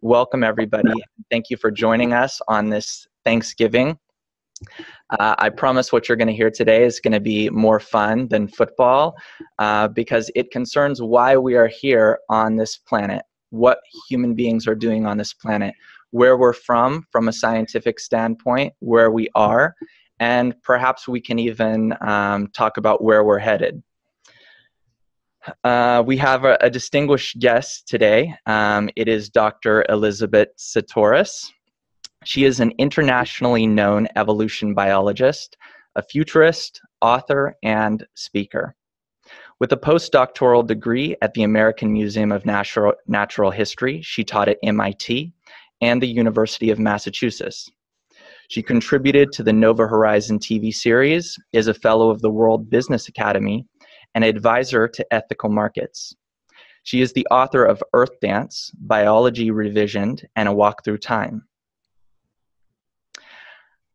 Welcome, everybody. Thank you for joining us on this Thanksgiving. I promise what you're going to hear today is going to be more fun than football because it concerns why we are here on this planet, what human beings are doing on this planet, where we're from a scientific standpoint, where we are, and perhaps we can even talk about where we're headed. We have a distinguished guest today. It is Dr. Elisabet Sahtouris. She is an internationally known evolution biologist, a futurist, author, and speaker. With a postdoctoral degree at the American Museum of Natural History, she taught at MIT and the University of Massachusetts. She contributed to the Nova Horizon TV series, is a fellow of the World Business Academy, and advisor to ethical markets. She is the author of Earth Dance, Biology Revisioned, and A Walk Through Time.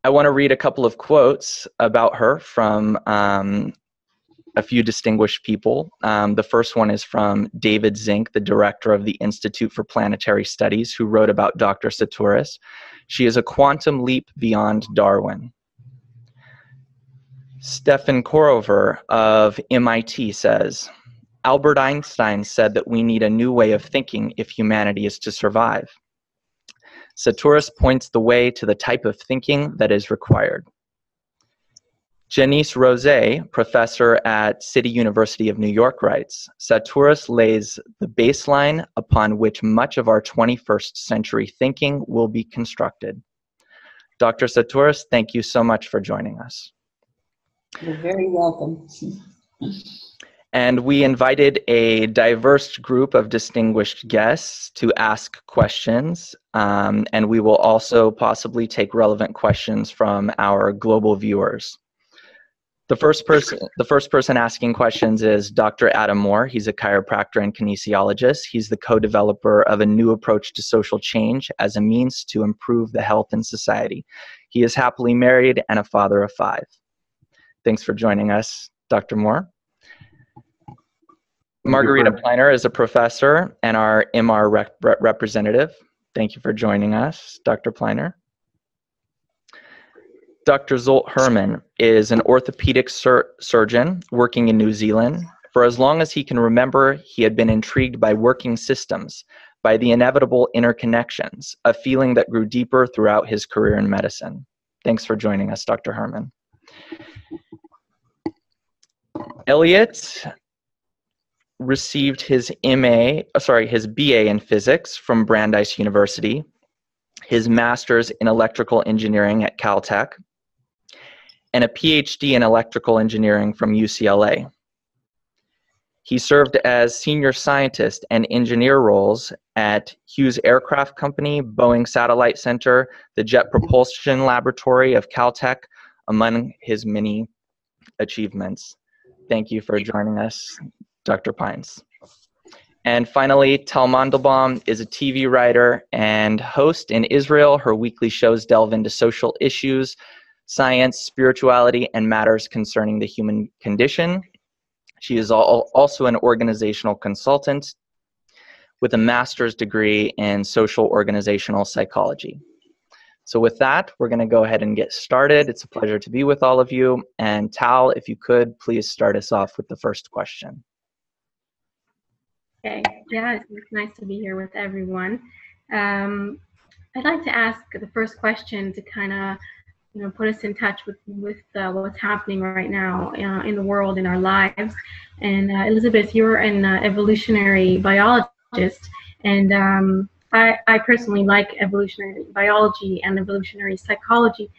I want to read a couple of quotes about her from a few distinguished people. The first one is from David Zink, the director of the Institute for Planetary Studies, who wrote about Dr. Sahtouris. She is a quantum leap beyond Darwin. Stefan Korover of MIT says, Albert Einstein said that we need a new way of thinking if humanity is to survive. Sahtouris points the way to the type of thinking that is required. Janice Rosé, professor at City University of New York, writes, Sahtouris lays the baseline upon which much of our 21st century thinking will be constructed. Dr. Sahtouris, thank you so much for joining us. You're very welcome. And we invited a diverse group of distinguished guests to ask questions, and we will also possibly take relevant questions from our global viewers. The first person asking questions is Dr. Adam Moore. He's a chiropractor and kinesiologist. He's the co-developer of a new approach to social change as a means to improve the health in society. He is happily married and a father of 5. Thanks for joining us, Dr. Moore. Margarita Pleiner is a professor and our MR representative. Thank you for joining us, Dr. Pleiner. Dr. Zolt Herman is an orthopedic surgeon working in New Zealand. For as long as he can remember, he had been intrigued by working systems, by the inevitable interconnections, a feeling that grew deeper throughout his career in medicine. Thanks for joining us, Dr. Herman. Elliot received his BA in physics from Brandeis University, his master's in electrical engineering at Caltech, and a PhD in electrical engineering from UCLA. He served as senior scientist and engineer roles at Hughes Aircraft Company, Boeing Satellite Center, the Jet Propulsion Laboratory of Caltech, among his many achievements. Thank you for joining us, Dr. Pines. And finally, Tal Mandelbaum is a TV writer and host in Israel. Her weekly shows delve into social issues, science, spirituality, and matters concerning the human condition. She is also an organizational consultant with a master's degree in social organizational psychology. So with that, we're going to go ahead and get started. It's a pleasure to be with all of you. And Tal, if you could, please start us off with the first question. Okay, yeah, it's nice to be here with everyone. I'd like to ask the first question to kind of, put us in touch with what's happening right now in the world, in our lives. And Elisabet, you're an evolutionary biologist, and I personally like evolutionary biology and evolutionary psychology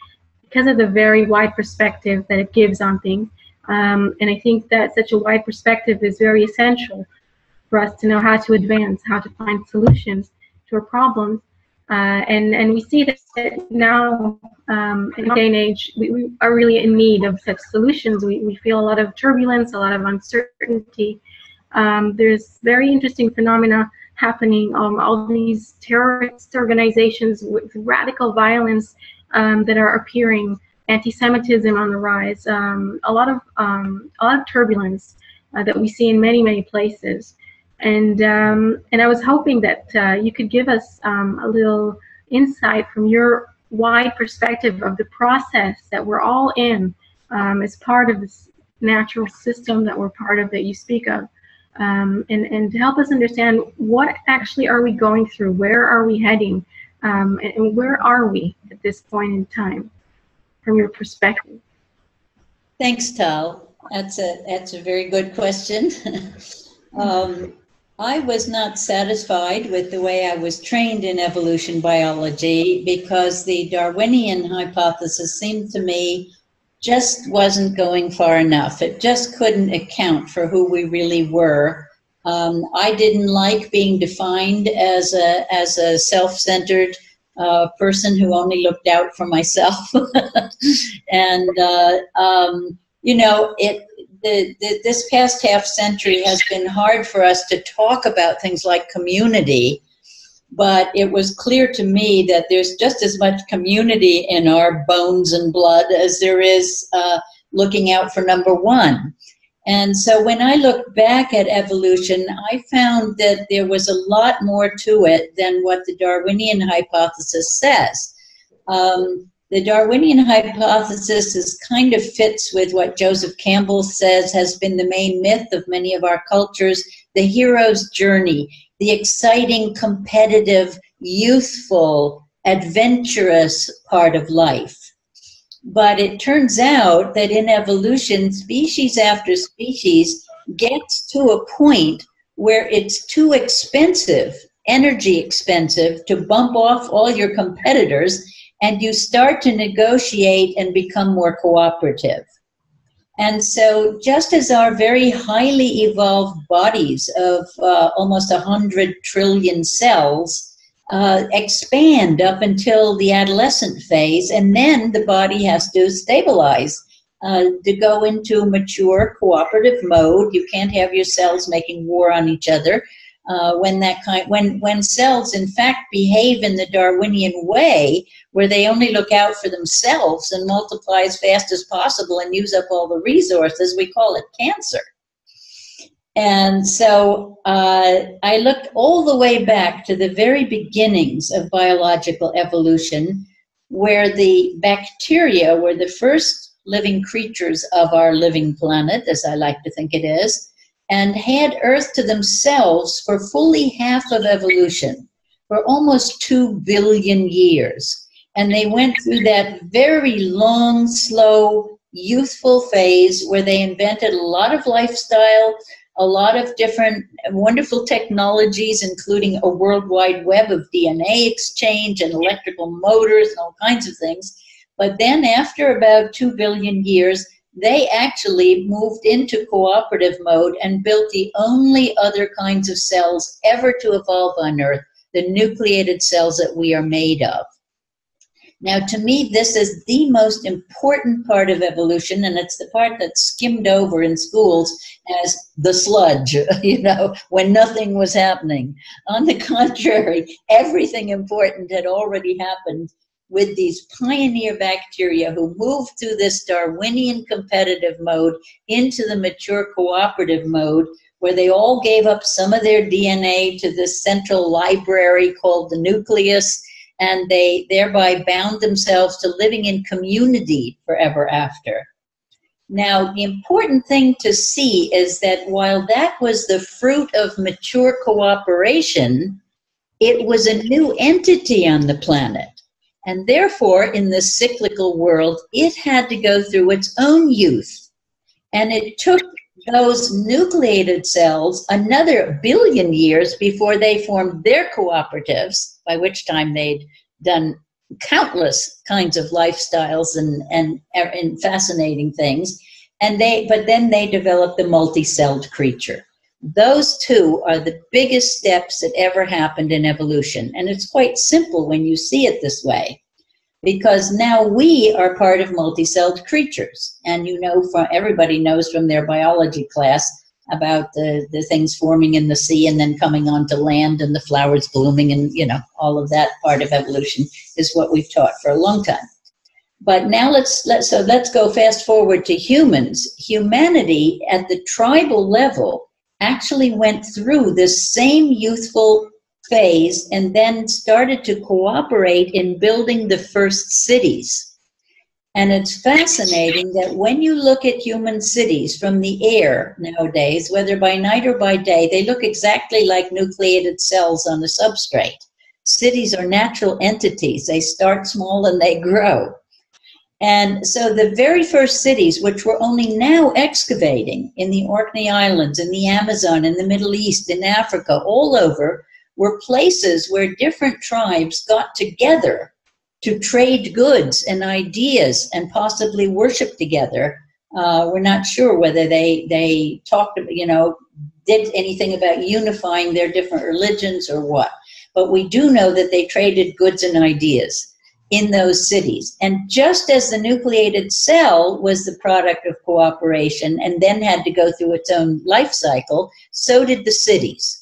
because of the very wide perspective that it gives on things. And I think that such a wide perspective is very essential for us to know how to advance, how to find solutions to our problems. And we see that now, in this day and age, we are really in need of such solutions. We feel a lot of turbulence, a lot of uncertainty. There's very interesting phenomena happening. All these terrorist organizations with radical violence that are appearing, anti-Semitism on the rise, a lot of turbulence that we see in many places. And I was hoping that you could give us a little insight from your wide perspective of the process that we're all in as part of this natural system that we're part of, that you speak of, and to help us understand what actually are we going through, where are we heading, and where are we at this point in time, from your perspective. Thanks, Tal. That's a very good question. I was not satisfied with the way I was trained in evolution biology, because the Darwinian hypothesis seemed to me just wasn't going far enough. It just couldn't account for who we really were. I didn't like being defined as a self-centered person who only looked out for myself. And you know, this past half century has been hard for us to talk about things like community, but it was clear to me that there's just as much community in our bones and blood as there is looking out for number one. And so when I look back at evolution, I found that there was a lot more to it than what the Darwinian hypothesis says. The Darwinian hypothesis kind of fits with what Joseph Campbell says has been the main myth of many of our cultures, the hero's journey, the exciting, competitive, youthful, adventurous part of life. But it turns out that in evolution, species after species gets to a point where it's too expensive, energy expensive, to bump off all your competitors, and you start to negotiate and become more cooperative. And so just as our very highly evolved bodies of almost 100 trillion cells expand up until the adolescent phase, and then the body has to stabilize to go into mature cooperative mode. You can't have your cells making war on each other. When cells in fact behave in the Darwinian way, where they only look out for themselves and multiply as fast as possible and use up all the resources, we call it cancer. And so I looked all the way back to the very beginnings of biological evolution, where the bacteria were the first living creatures of our living planet, as I like to think it is, and had Earth to themselves for fully half of evolution, for almost 2 billion years. And they went through that very long, slow, youthful phase where they invented a lot of lifestyle, a lot of different wonderful technologies, including a worldwide web of DNA exchange and electrical motors and all kinds of things. But then after about 2 billion years, they actually moved into cooperative mode and built the only other kinds of cells ever to evolve on Earth, the nucleated cells that we are made of. Now, to me, this is the most important part of evolution, and it's the part that's skimmed over in schools as the sludge, you know, when nothing was happening. On the contrary, everything important had already happened with these pioneer bacteria who moved through this Darwinian competitive mode into the mature cooperative mode, where they all gave up some of their DNA to this central library called the nucleus, and they thereby bound themselves to living in community forever after. Now, the important thing to see is that while that was the fruit of mature cooperation, it was a new entity on the planet. And therefore, in the cyclical world, it had to go through its own youth. And it took those nucleated cells another 1 billion years before they formed their cooperatives, by which time they'd done countless kinds of lifestyles and fascinating things. But then they developed the multi-celled creature. Those two are the biggest steps that ever happened in evolution. And it's quite simple when you see it this way, because now we are part of multi-celled creatures. And you know, everybody knows from their biology class about the things forming in the sea and then coming onto land and the flowers blooming, and, you know, all of that part of evolution is what we've taught for a long time. But now let's go fast forward to humans. Humanity at the tribal level actually went through this same youthful phase and then started to cooperate in building the first cities. And it's fascinating that when you look at human cities from the air nowadays, whether by night or by day, they look exactly like nucleated cells on a substrate. Cities are natural entities. They start small and they grow. And so the very first cities, which we're only now excavating in the Orkney Islands, in the Amazon, in the Middle East, in Africa, all over, were places where different tribes got together to trade goods and ideas and possibly worship together. We're not sure whether they talked, did anything about unifying their different religions or what. But we do know that they traded goods and ideas in those cities. And just as the nucleated cell was the product of cooperation and then had to go through its own life cycle, so did the cities.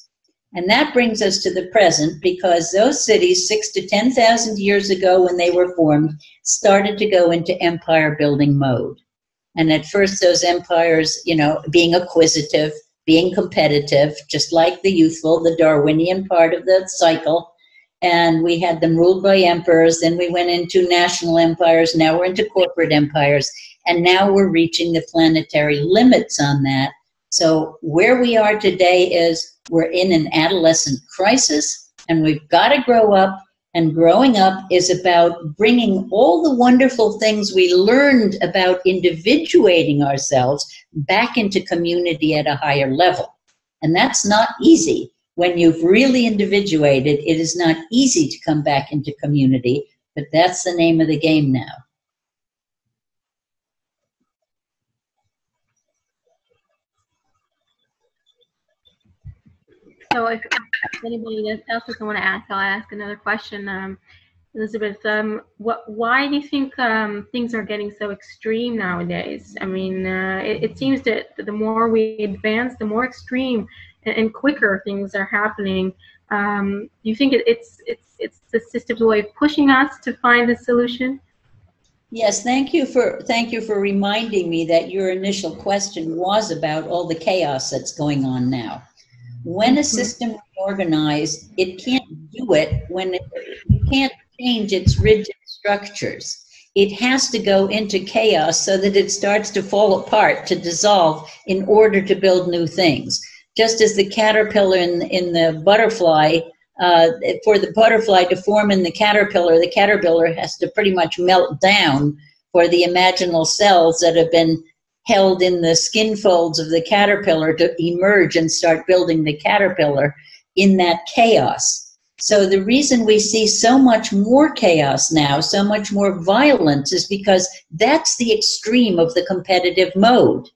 And that brings us to the present, because those cities 6,000 to 10,000 years ago when they were formed started to go into empire building mode. And at first those empires, being acquisitive, being competitive, just like the youthful, the Darwinian part of the cycle. And we had them ruled by emperors. Then we went into national empires. Now we're into corporate empires. And now we're reaching the planetary limits on that. So where we are today is we're in an adolescent crisis, and we've got to grow up. And growing up is about bringing all the wonderful things we learned about individuating ourselves back into community at a higher level. And that's not easy. When you've really individuated, it is not easy to come back into community, but that's the name of the game now. So if anybody else doesn't want to ask, I'll ask another question. Elisabet, why do you think things are getting so extreme nowadays? I mean, it seems that the more we advance, the more extreme and quicker things are happening. Do you think it's the system's way of pushing us to find the solution? Yes, thank you for reminding me that your initial question was about all the chaos that's going on now. When a system is organized, it can't do it when you can't change its rigid structures. It has to go into chaos so that it starts to fall apart, to dissolve in order to build new things. Just as the caterpillar in the butterfly, for the butterfly to form in the caterpillar has to pretty much melt down for the imaginal cells that have been held in the skin folds of the caterpillar to emerge and start building the caterpillar in that chaos. So the reason we see so much more chaos now, so much more violence, is because that's the extreme of the competitive mode.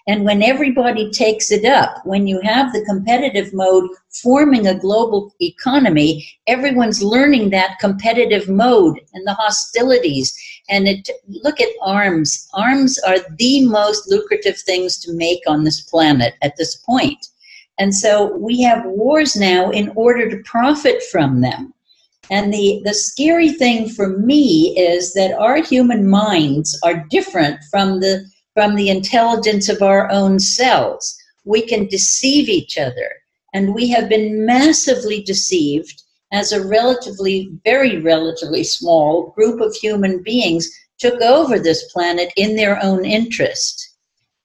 And when everybody takes it up, when you have the competitive mode forming a global economy, everyone's learning that competitive mode and the hostilities. And look at arms. Arms are the most lucrative things to make on this planet at this point. And so we have wars now in order to profit from them. And the scary thing for me is that our human minds are different from the intelligence of our own cells. We can deceive each other. And we have been massively deceived as a very relatively small group of human beings took over this planet in their own interest.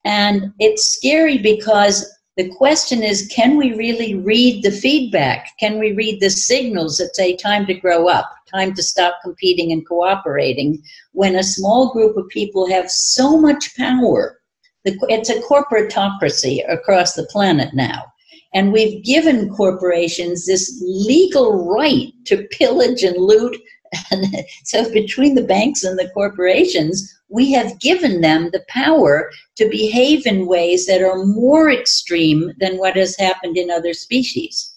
And it's scary because the question is, can we really read the feedback? Can we read the signals that say time to grow up, time to stop competing and cooperating, when a small group of people have so much power? It's a corporatocracy across the planet now. And we've given corporations this legal right to pillage and loot. And so between the banks and the corporations, we have given them the power to behave in ways that are more extreme than what has happened in other species.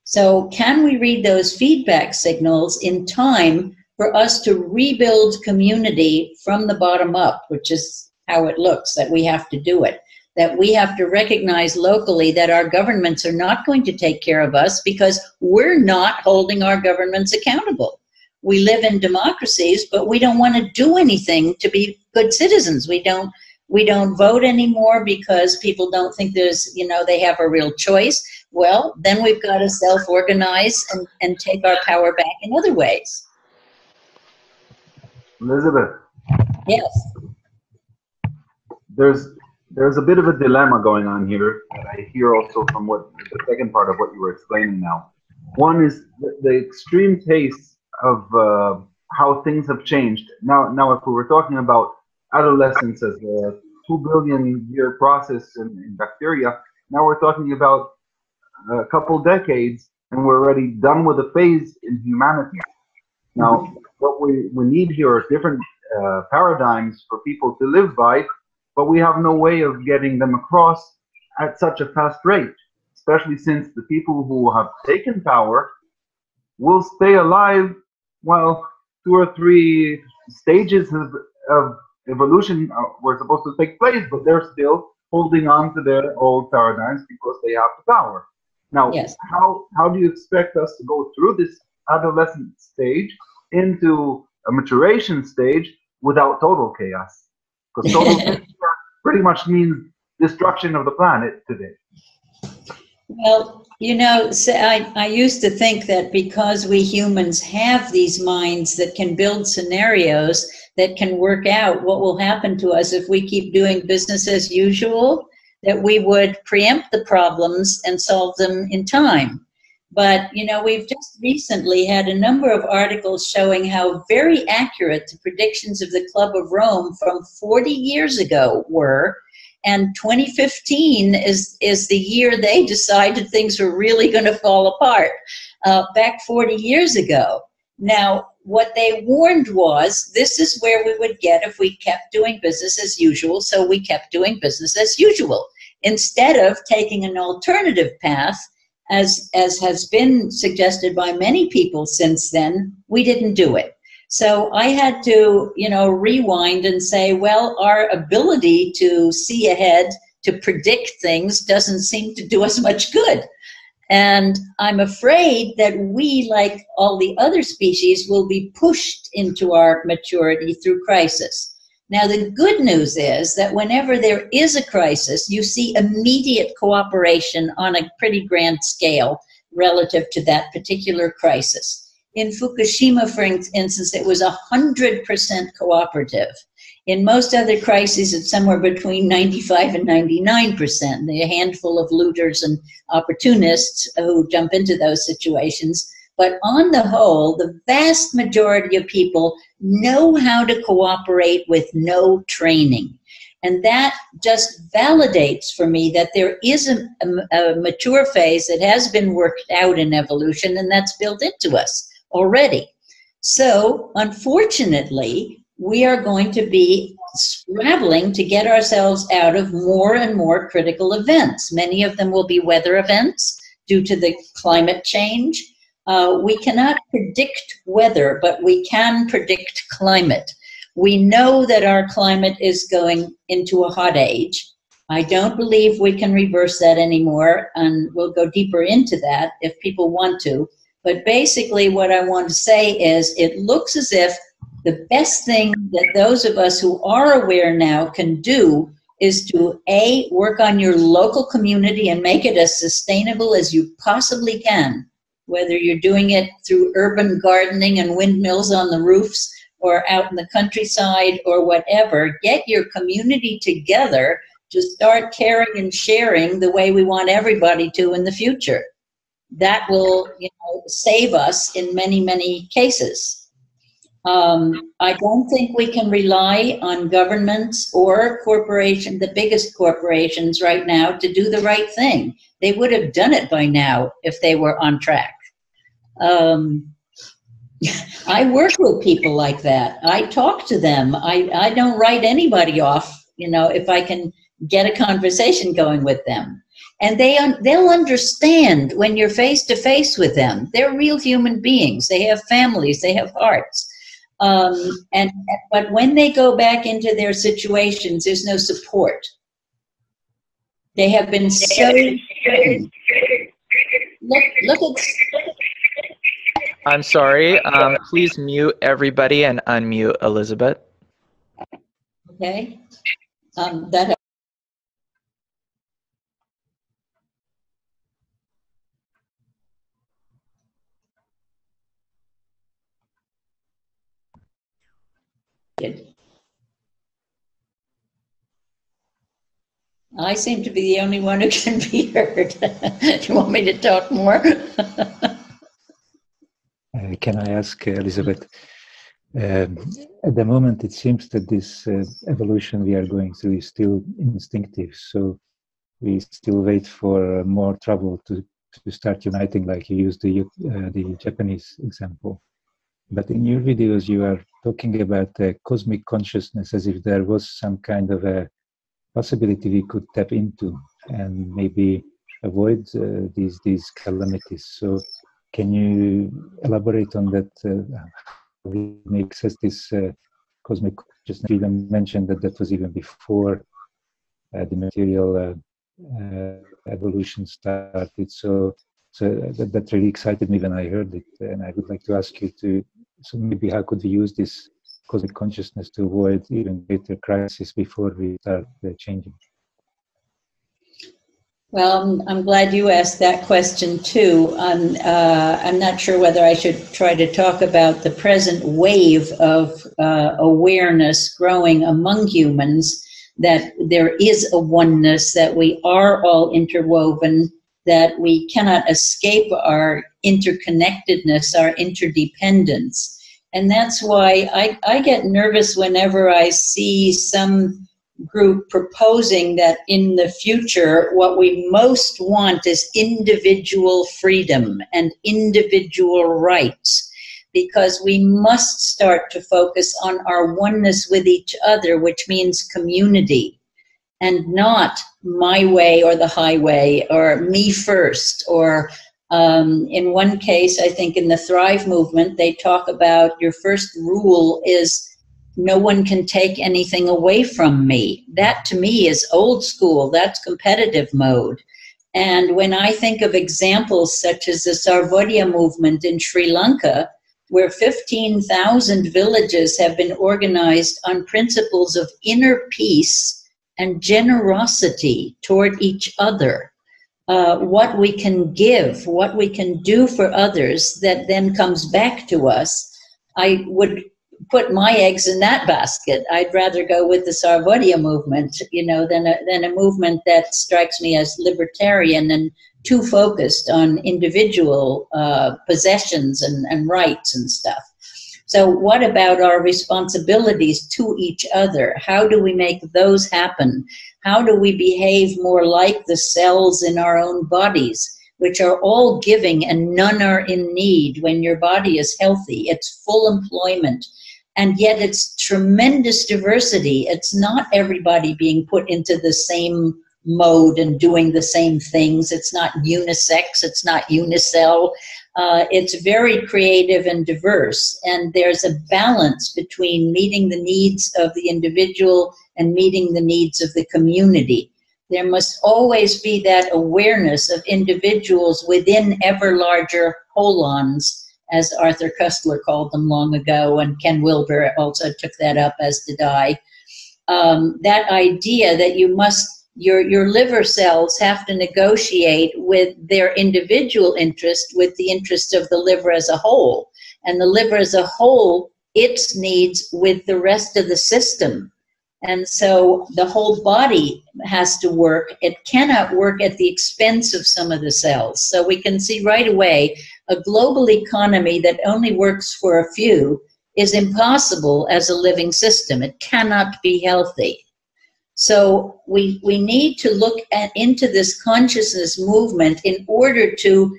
So can we read those feedback signals in time for us to rebuild community from the bottom up, which is how it looks, that we have to do it, that we have to recognize locally that our governments are not going to take care of us because we're not holding our governments accountable. We live in democracies, but we don't want to do anything to be good citizens. We don't We don't vote anymore because people don't think there's, they have a real choice. Well, then we've got to self-organize and take our power back in other ways. Elisabet. Yes. There's a bit of a dilemma going on here that I hear also from the second part of what you were explaining now. One is the extreme taste of how things have changed. Now, if we were talking about adolescence as a 2 billion year process in bacteria, now we're talking about a couple decades, and we're already done with a phase in humanity. Now, what we need here are different paradigms for people to live by, but we have no way of getting them across at such a fast rate, especially since the people who have taken power will stay alive while 2 or 3 stages of evolution were supposed to take place, but they're still holding on to their old paradigms because they have the power. Now, yes. How do you expect us to go through this adolescent stage into a maturation stage without total chaos? Because total chaos pretty much means destruction of the planet today. Well, so I used to think that because we humans have these minds that can build scenarios that can work out what will happen to us if we keep doing business as usual, that we would preempt the problems and solve them in time. But, we've just recently had a number of articles showing how very accurate the predictions of the Club of Rome from 40 years ago were. And 2015 is the year they decided things were really going to fall apart, back 40 years ago. Now, what they warned was this is where we would get if we kept doing business as usual, so we kept doing business as usual. Instead of taking an alternative path, as has been suggested by many people since then, we didn't do it. So I had to, rewind and say, well, our ability to see ahead, to predict things, doesn't seem to do us much good. And I'm afraid that we, like all the other species, will be pushed into our maturity through crisis. Now, the good news is that whenever there is a crisis, you see immediate cooperation on a pretty grand scale relative to that particular crisis. In Fukushima, for instance, it was 100% cooperative. In most other crises, it's somewhere between 95 and 99%. There are a handful of looters and opportunists who jump into those situations. But on the whole, the vast majority of people know how to cooperate with no training. And that just validates for me that there is a mature phase that has been worked out in evolution, and that's built into us already. So, unfortunately, we are going to be scrabbling to get ourselves out of more and more critical events. Many of them will be weather events due to the climate change. We cannot predict weather, but we can predict climate. We know that our climate is going into a hot age. I don't believe we can reverse that anymore, and we'll go deeper into that if people want to. But basically what I want to say is it looks as if the best thing that those of us who are aware now can do is to, A, work on your local community and make it as sustainable as you possibly can, whether you're doing it through urban gardening and windmills on the roofs or out in the countryside or whatever. Get your community together to start caring and sharing the way we want everybody to in the future. That will, save us in many, many cases. I don't think we can rely on governments or corporations, the biggest corporations right now, to do the right thing. They would have done it by now if they were on track. I work with people like that. I talk to them. I don't write anybody off, if I can get a conversation going with them. And they'll understand when you're face to face with them. They're real human beings. They have families. They have hearts. But when they go back into their situations, there's no support. They have been so. Look at. I'm sorry. Please mute everybody and unmute Elisabet. Okay. That I seem to be the only one who can be heard. Do you want me to talk more? Can I ask Elisabet? At the moment, it seems that this evolution we are going through is still instinctive. So we still wait for more trouble to start uniting, like you used the Japanese example. But in your videos, you are talking about cosmic consciousness as if there was some kind of a possibility we could tap into and maybe avoid these calamities. So can you elaborate on that? How we may access this cosmic consciousness? You even mentioned that that was even before the material evolution started. So that really excited me when I heard it, and I would like to ask you to. So maybe how could we use this cosmic consciousness to avoid even greater crisis before we start changing? Well, I'm glad you asked that question too. I'm not sure whether I should try to talk about the present wave of awareness growing among humans, that there is a oneness, that we are all interwoven, that we cannot escape our interconnectedness, our interdependence. And that's why I get nervous whenever I see some group proposing that in the future what we most want is individual freedom and individual rights, because we must start to focus on our oneness with each other, which means community, and not my way or the highway or me first. Or in one case, I think in the Thrive movement, they talk about your first rule is no one can take anything away from me. That to me is old school. That's competitive mode. And when I think of examples such as the Sarvodaya movement in Sri Lanka, where 15,000 villages have been organized on principles of inner peace and generosity toward each other, what we can give, what we can do for others that then comes back to us, I would put my eggs in that basket. I'd rather go with the Sarvodaya movement, than a movement that strikes me as libertarian and too focused on individual possessions and rights and stuff. So what about our responsibilities to each other? How do we make those happen? How do we behave more like the cells in our own bodies, which are all giving and none are in need? When your body is healthy, it's full employment. And yet it's tremendous diversity. It's not everybody being put into the same mode and doing the same things. It's not unisex, it's not unicell. It's very creative and diverse. And there's a balance between meeting the needs of the individual and meeting the needs of the community. There must always be that awareness of individuals within ever larger holons, as Arthur Koestler called them long ago, and Ken Wilber also took that up, as did I. That idea that your liver cells have to negotiate with their individual interest with the interest of the liver as a whole, and the liver as a whole, its needs with the rest of the system. And so the whole body has to work. It cannot work at the expense of some of the cells. So we can see right away a global economy that only works for a few is impossible as a living system. It cannot be healthy. So we need to look into this consciousness movement in order to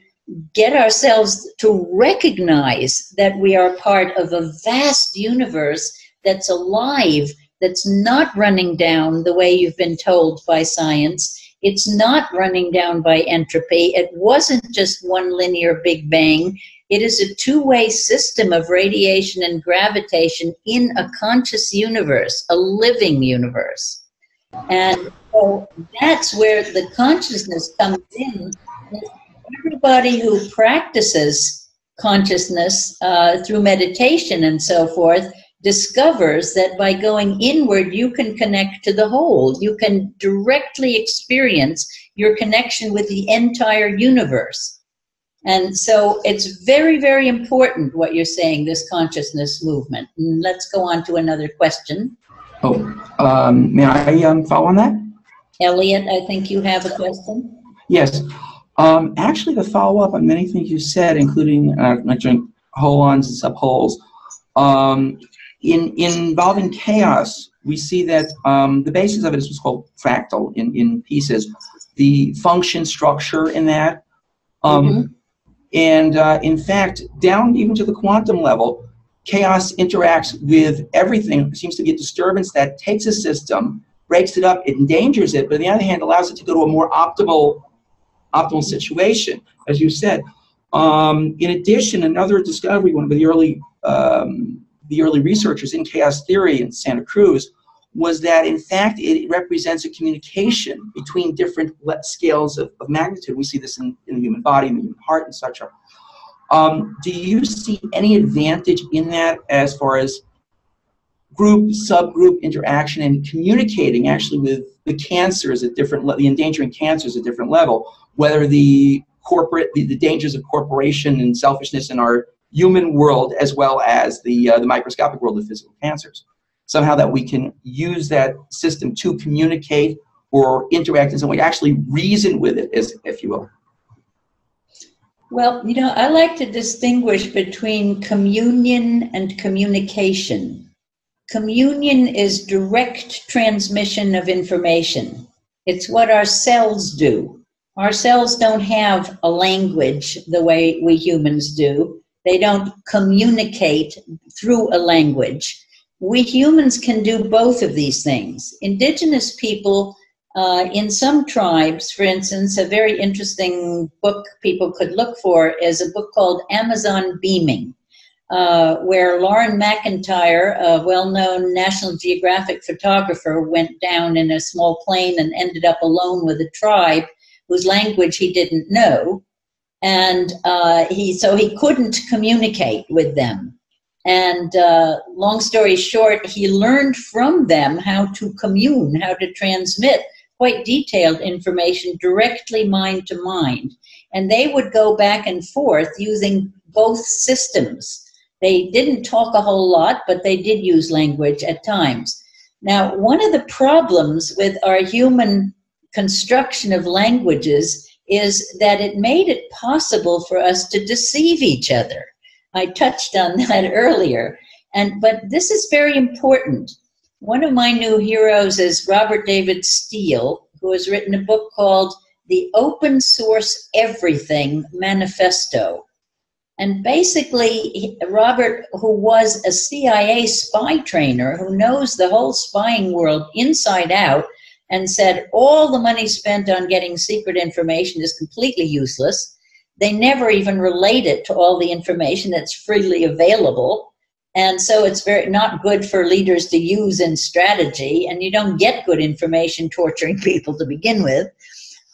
get ourselves to recognize that we are part of a vast universe that's alive, that's not running down the way you've been told by science. It's not running down by entropy. It wasn't just one linear Big Bang. It is a two-way system of radiation and gravitation in a conscious universe, a living universe. And so that's where the consciousness comes in. Everybody who practices consciousness through meditation and so forth discovers that by going inward, you can connect to the whole. You can directly experience your connection with the entire universe. And so it's very, very important what you're saying, this consciousness movement. And let's go on to another question. Oh, may I follow on that? Elliot, I think you have a question. Yes. Actually, to follow up on many things you said, including mentioning holons and subholes, in involving chaos, we see that the basis of it is what's called fractal in pieces. The function structure in that, and in fact, down even to the quantum level, chaos interacts with everything. There seems to be a disturbance that takes a system, breaks it up, it endangers it, but on the other hand, allows it to go to a more optimal situation, as you said. In addition, another discovery, one of the early researchers in chaos theory in Santa Cruz, was that in fact it represents a communication between different scales of magnitude. We see this in the human body, in the human heart, etc. Do you see any advantage in that as far as group, subgroup interaction and communicating actually with the cancers at different, the endangering cancers at different level, whether the dangers of corporation and selfishness in our human world as well as the microscopic world of physical cancers? Somehow that we can use that system to communicate or interact in some way, actually reason with it, if you will. Well, you know, I like to distinguish between communion and communication. Communion is direct transmission of information. It's what our cells do. Our cells don't have a language the way we humans do. They don't communicate through a language. We humans can do both of these things. Indigenous people in some tribes, for instance, a very interesting book people could look for is a book called Amazon Beaming, where Lauren McIntyre, a well-known National Geographic photographer, went down in a small plane and ended up alone with a tribe whose language he didn't know. And so he couldn't communicate with them. And long story short, he learned from them how to commune, how to transmit quite detailed information directly mind to mind. And they would go back and forth using both systems. They didn't talk a whole lot, but they did use language at times. Now, one of the problems with our human construction of languages is that it made it possible for us to deceive each other. I touched on that earlier, but this is very important. One of my new heroes is Robert David Steele, who has written a book called The Open Source Everything Manifesto. And basically, Robert, who was a CIA spy trainer, who knows the whole spying world inside out, and said all the money spent on getting secret information is completely useless. They never even relate it to all the information that's freely available. And so it's not good for leaders to use in strategy, and you don't get good information torturing people to begin with.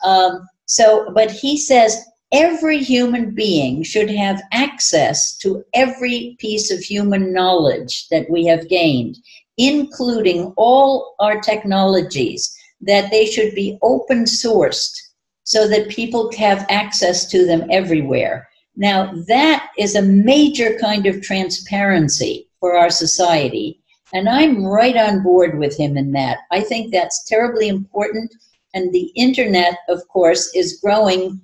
But he says every human being should have access to every piece of human knowledge that we have gained, including all our technologies, that they should be open sourced so that people have access to them everywhere. Now, that is a major kind of transparency for our society, and I'm right on board with him in that. I think that's terribly important, and the internet, of course, is growing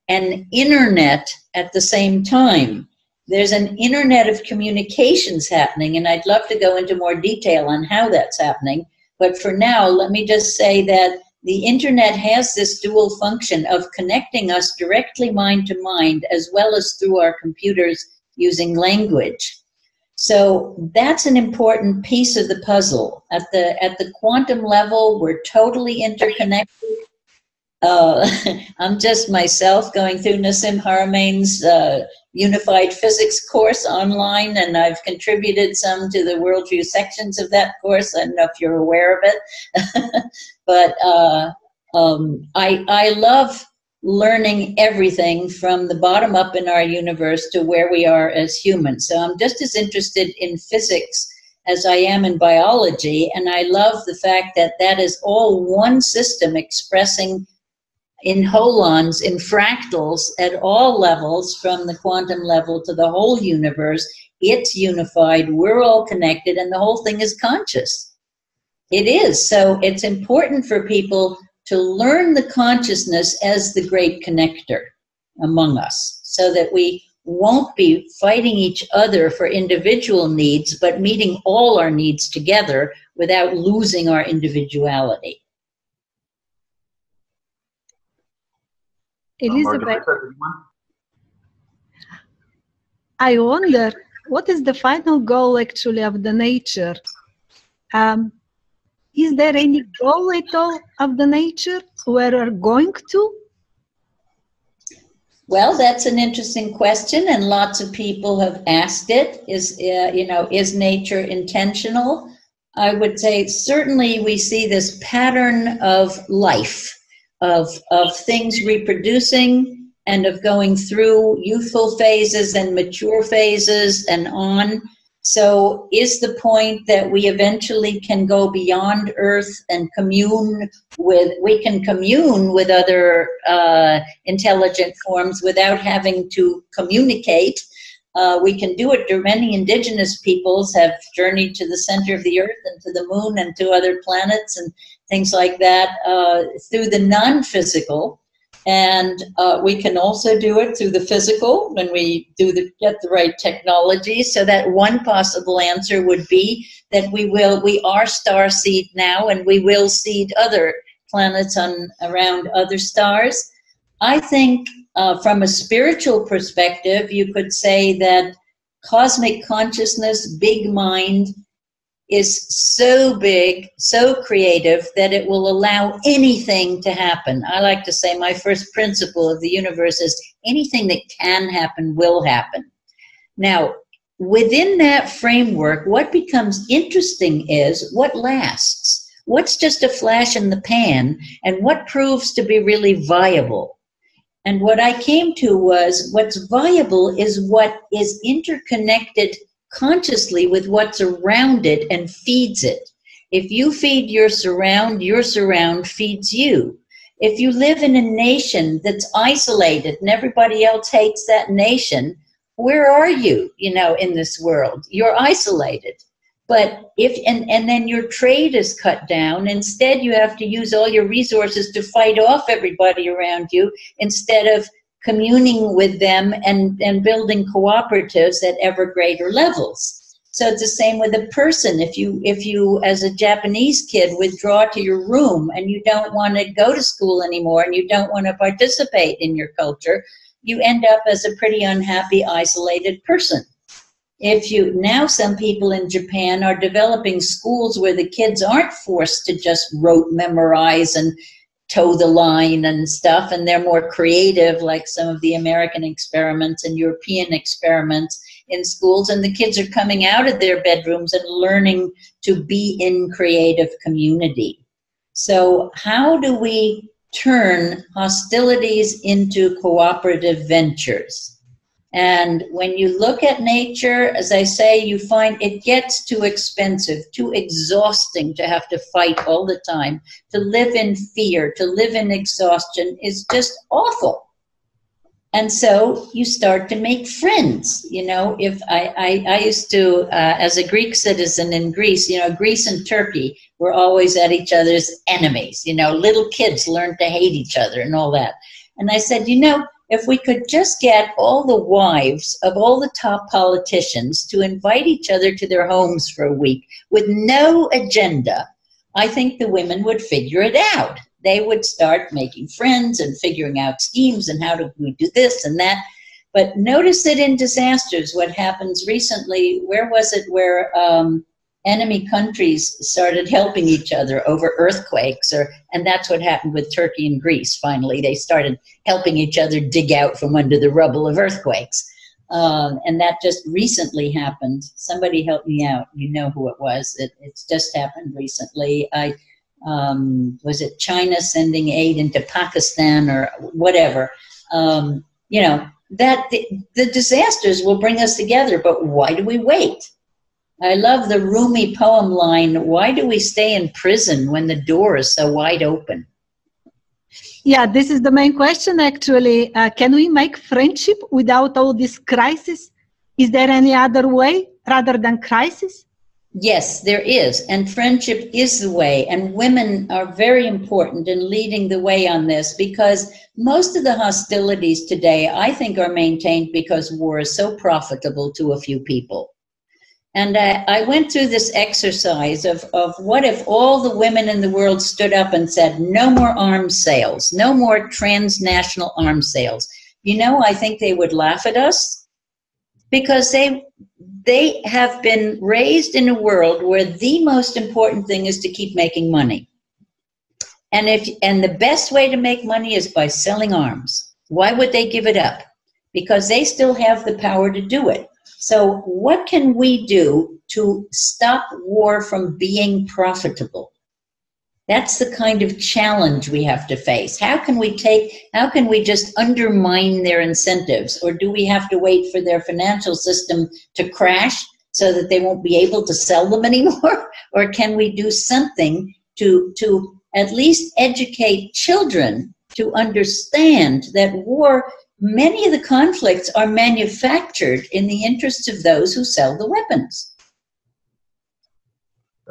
an internet at the same time. There's an internet of communications happening, and I'd love to go into more detail on how that's happening, but for now, let me just say that the internet has this dual function of connecting us directly mind to mind, as well as through our computers using language. So that's an important piece of the puzzle. At the quantum level, we're totally interconnected. I'm just myself going through Nassim Haramein's Unified Physics course online, and I've contributed some to the worldview sections of that course. I don't know if you're aware of it. But I love learning everything from the bottom up in our universe to where we are as humans. So I'm just as interested in physics as I am in biology, and I love the fact that that is all one system expressing in holons, in fractals at all levels, from the quantum level to the whole universe. It's unified, we're all connected, and the whole thing is conscious. It is. So it's important for people to learn the consciousness as the great connector among us, so that we won't be fighting each other for individual needs, but meeting all our needs together without losing our individuality. Elisabet, I wonder, what is the final goal actually of the nature? Is there any goal at all of the nature where we're going to? Well, that's an interesting question, and lots of people have asked it. Is nature intentional? I would say certainly we see this pattern of life, of things reproducing and of going through youthful phases and mature phases and on. So is the point that we eventually can go beyond Earth and we can commune with other intelligent forms without having to communicate. We can do it. Many indigenous peoples have journeyed to the center of the Earth and to the moon and to other planets and things like that through the non-physical. And we can also do it through the physical when we get the right technology. So that one possible answer would be that we are star seed now, and we will seed other planets around other stars. I think from a spiritual perspective, you could say that cosmic consciousness, big mind, is so big, so creative, that it will allow anything to happen. I like to say my first principle of the universe is anything that can happen will happen. Now, within that framework, what becomes interesting is what lasts. What's just a flash in the pan, and what proves to be really viable. And what I came to was what's viable is what is interconnected consciously with what's around it and feeds it. If you feed your surround feeds you. If you live in a nation that's isolated and everybody else hates that nation, where are you, in this world? You're isolated. But and then your trade is cut down. Instead, you have to use all your resources to fight off everybody around you instead of communing with them and building cooperatives at ever greater levels. So it's the same with a person. If you as a Japanese kid withdraw to your room and you don't want to go to school anymore and you don't want to participate in your culture, you end up as a pretty unhappy, isolated person. Now some people in Japan are developing schools where the kids aren't forced to just memorize and toe the line and stuff, and they're more creative, like some of the American experiments and European experiments in schools, and the kids are coming out of their bedrooms and learning to be in creative community. So how do we turn hostilities into cooperative ventures? And when you look at nature, as I say, you find it gets too expensive, too exhausting to have to fight all the time. To live in fear, to live in exhaustion is just awful. And so you start to make friends. If I used to, as a Greek citizen in Greece, Greece and Turkey were always at each other's enemies. Little kids learned to hate each other and all that. And I said, if we could just get all the wives of all the top politicians to invite each other to their homes for a week with no agenda, I think the women would figure it out. They would start making friends and figuring out schemes and how do we do this and that. But notice that in disasters, what happens recently, where was it where enemy countries started helping each other over earthquakes, and that's what happened with Turkey and Greece. Finally, they started helping each other dig out from under the rubble of earthquakes. And that just recently happened. Somebody help me out. You know who it was. It's just happened recently. Was it China sending aid into Pakistan or whatever? That the disasters will bring us together, but why do we wait? I love the Rumi poem line, why do we stay in prison when the door is so wide open? Yeah, this is the main question, actually. Can we make friendship without all this crisis? Is there any other way rather than crisis? Yes, there is. And friendship is the way. And women are very important in leading the way on this, because most of the hostilities today, I think, are maintained because war is so profitable to a few people. And I went through this exercise of what if all the women in the world stood up and said, no more arms sales, no more transnational arms sales. You know, I think they would laugh at us, because they have been raised in a world where the most important thing is to keep making money. And the best way to make money is by selling arms. Why would they give it up? Because they still have the power to do it. So what can we do to stop war from being profitable? That's the kind of challenge we have to face. How can we just undermine their incentives? Or do we have to wait for their financial system to crash so that they won't be able to sell them anymore? Or can we do something to at least educate children to understand that war, many of the conflicts are manufactured in the interests of those who sell the weapons.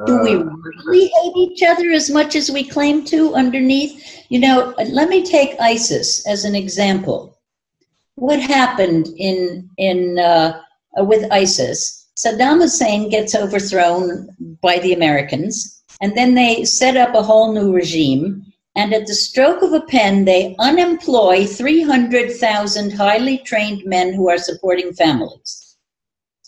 Do we really hate each other as much as we claim to underneath? You know, let me take ISIS as an example. What happened with ISIS? Saddam Hussein gets overthrown by the Americans, and then they set up a whole new regime. And at the stroke of a pen, they unemploy 300,000 highly trained men who are supporting families.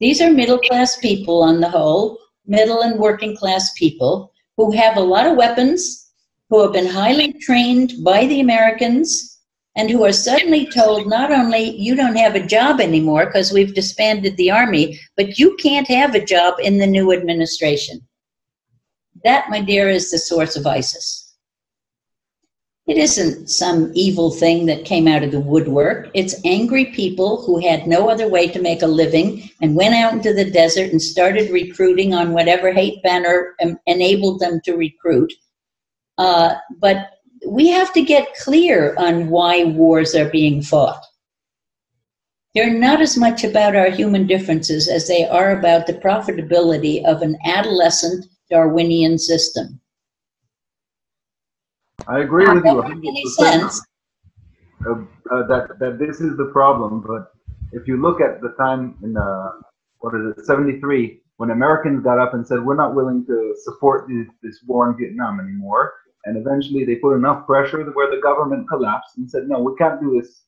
These are middle-class people on the whole, middle and working class people who have a lot of weapons, who have been highly trained by the Americans, and who are suddenly told not only you don't have a job anymore because we've disbanded the army, but you can't have a job in the new administration. That, my dear, is the source of ISIS. It isn't some evil thing that came out of the woodwork. It's angry people who had no other way to make a living and went out into the desert and started recruiting on whatever hate banner enabled them to recruit. But we have to get clear on why wars are being fought. They're not as much about our human differences as they are about the profitability of an adolescent Darwinian system. I agree with you 100% that this is the problem. But if you look at the time in 73, when Americans got up and said we're not willing to support this war in Vietnam anymore, and eventually they put enough pressure where the government collapsed and said no, we can't do this,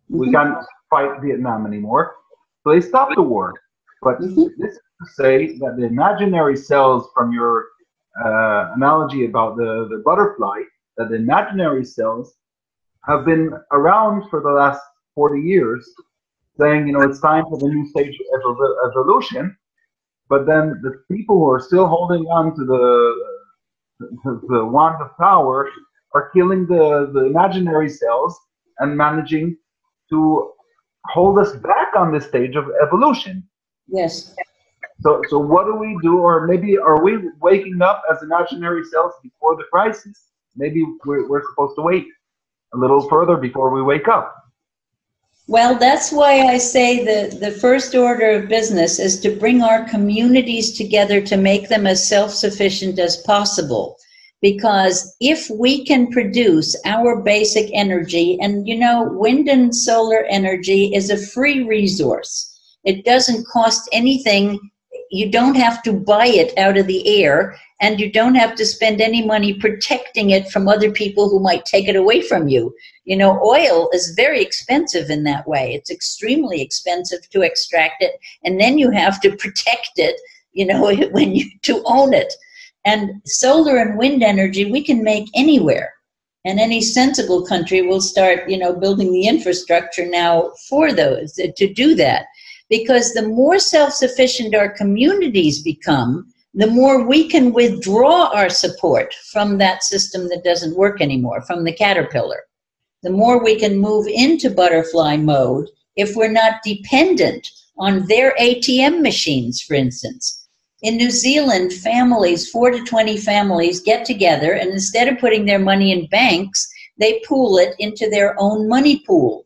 we can't fight Vietnam anymore. So they stopped the war. But this is to say that the imaginary cells from your analogy about the butterfly, that the imaginary cells have been around for the last 40 years, saying, you know, it's time for the new stage of evolution. But then the people who are still holding on to the wand of power are killing the imaginary cells and managing to hold us back on this stage of evolution. Yes. So what do we do? Or maybe are we waking up as imaginary cells before the crisis? Maybe we're supposed to wait a little further before we wake up. Well, that's why I say the first order of business is to bring our communities together to make them as self-sufficient as possible. Because if we can produce our basic energy, and you know, wind and solar energy is a free resource. It doesn't cost anything. You don't have to buy it out of the air, and you don't have to spend any money protecting it from other people who might take it away from you. You know, oil is very expensive in that way. It's extremely expensive to extract it, and then you have to protect it, you know, to own it. And solar and wind energy we can make anywhere. And any sensible country will start, you know, building the infrastructure now for those, to do that. Because the more self-sufficient our communities become, the more we can withdraw our support from that system that doesn't work anymore, from the caterpillar. The more we can move into butterfly mode if we're not dependent on their ATM machines, for instance. In New Zealand, families, 4 to 20 families, get together, and instead of putting their money in banks, they pool it into their own money pool.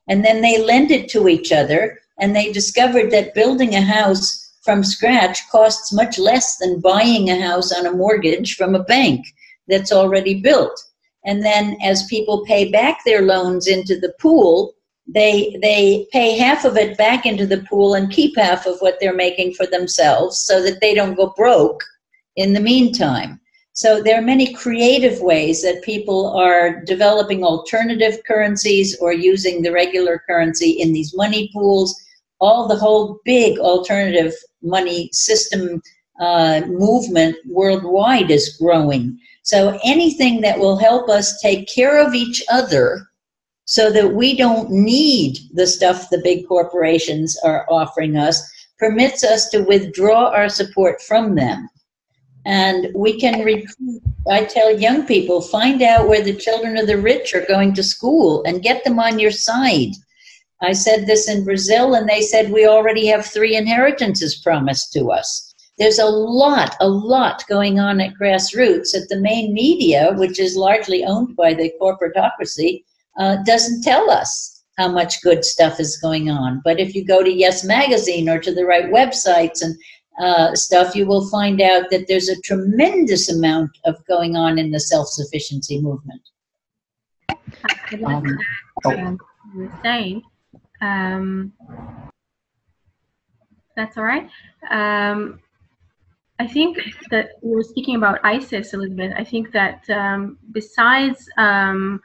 And then they lend it to each other, and they discovered that building a house from scratch costs much less than buying a house on a mortgage from a bank that's already built. And then as people pay back their loans into the pool, they pay half of it back into the pool and keep half of what they're making for themselves so that they don't go broke in the meantime. So there are many creative ways that people are developing alternative currencies or using the regular currency in these money pools. The whole big alternative money system movement worldwide is growing. So anything that will help us take care of each other so that we don't need the stuff the big corporations are offering us permits us to withdraw our support from them. And we can recruit. I tell young people, find out where the children of the rich are going to school and get them on your side. I said this in Brazil, and they said we already have 3 inheritances promised to us. There's a lot going on at grassroots that the main media, which is largely owned by the corporatocracy, doesn't tell us how much good stuff is going on. But if you go to Yes Magazine or to the right websites and stuff, you will find out that there's a tremendous amount of going on in the self-sufficiency movement. I'd like to add you were saying. That's all right. I think that we were speaking about ISIS, Elisabet. I think that besides the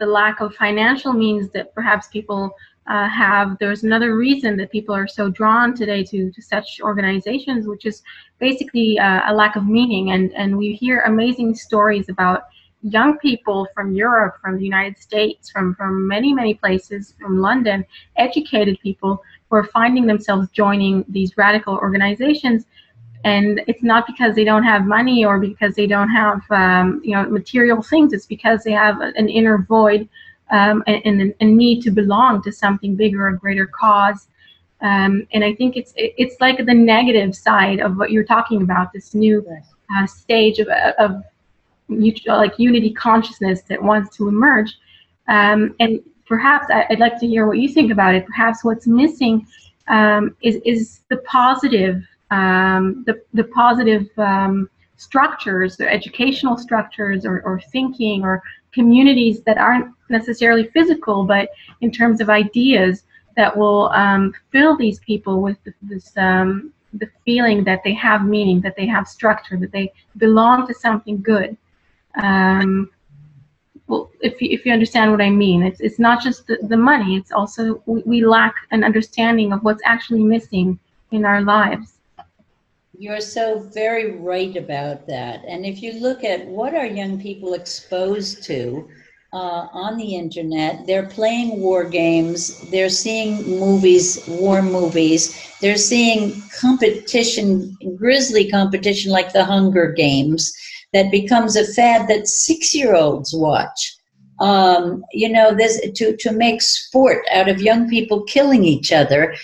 lack of financial means that perhaps people have, there's another reason that people are so drawn today to such organizations, which is basically a lack of meaning. And we hear amazing stories about young people from Europe, from the United States, from many places, from London, educated people who are finding themselves joining these radical organizations. And it's not because they don't have money or because they don't have material things. It's because they have an inner void and a need to belong to something bigger, a greater cause. And I think it's like the negative side of what you're talking about, this new stage of like unity consciousness that wants to emerge. And perhaps I'd like to hear what you think about it. Perhaps what's missing is the positive. The positive structures, the educational structures or thinking or communities that aren't necessarily physical, but in terms of ideas that will fill these people with the feeling that they have meaning, that they have structure, that they belong to something good. Well, if you understand what I mean, it's not just the money, it's also we lack an understanding of what's actually missing in our lives. You're so very right about that. And if you look at what are young people exposed to on the internet, they're playing war games, they're seeing movies, war movies, they're seeing competition, grisly competition like the Hunger Games that becomes a fad that 6-year-olds watch. There's to make sport out of young people killing each other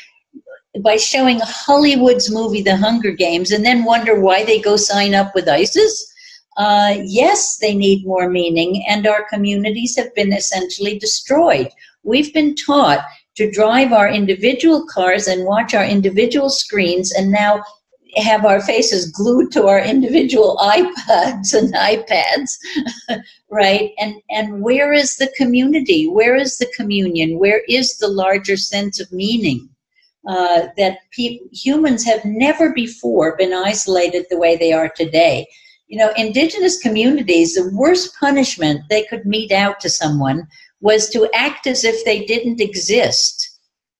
by showing Hollywood's movie, The Hunger Games, and then wonder why they go sign up with ISIS. Yes, they need more meaning, and our communities have been essentially destroyed. We've been taught to drive our individual cars and watch our individual screens, and now have our faces glued to our individual iPads and iPads, right? And where is the community? Where is the communion? Where is the larger sense of meaning? That humans have never before been isolated the way they are today. Indigenous communities, the worst punishment they could mete out to someone was to act as if they didn't exist,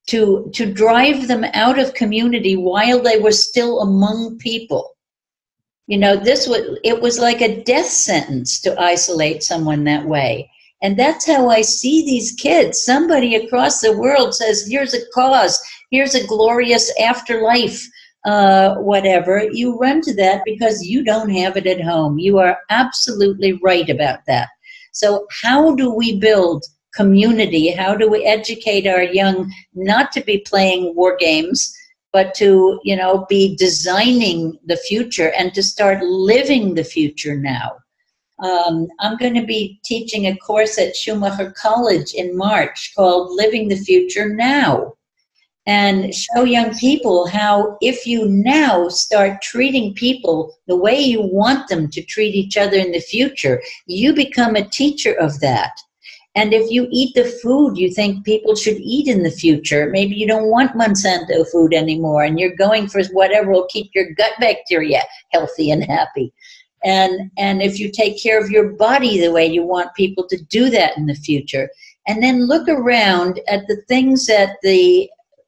to drive them out of community while they were still among people. It was like a death sentence to isolate someone that way. And that's how I see these kids. Somebody across the world says, here's a cause, here's a glorious afterlife, whatever. You run to that because you don't have it at home. You are absolutely right about that. So how do we build community? How do we educate our young not to be playing war games but to, you know, be designing the future and to start living the future now. I'm going to be teaching a course at Schumacher College in March called Living the Future Now, and show young people how if you now start treating people the way you want them to treat each other in the future, you become a teacher of that. And if you eat the food you think people should eat in the future, maybe you don't want Monsanto food anymore and you're going for whatever will keep your gut bacteria healthy and happy. And if you take care of your body the way you want people to do that in the future, and then look around at the things that the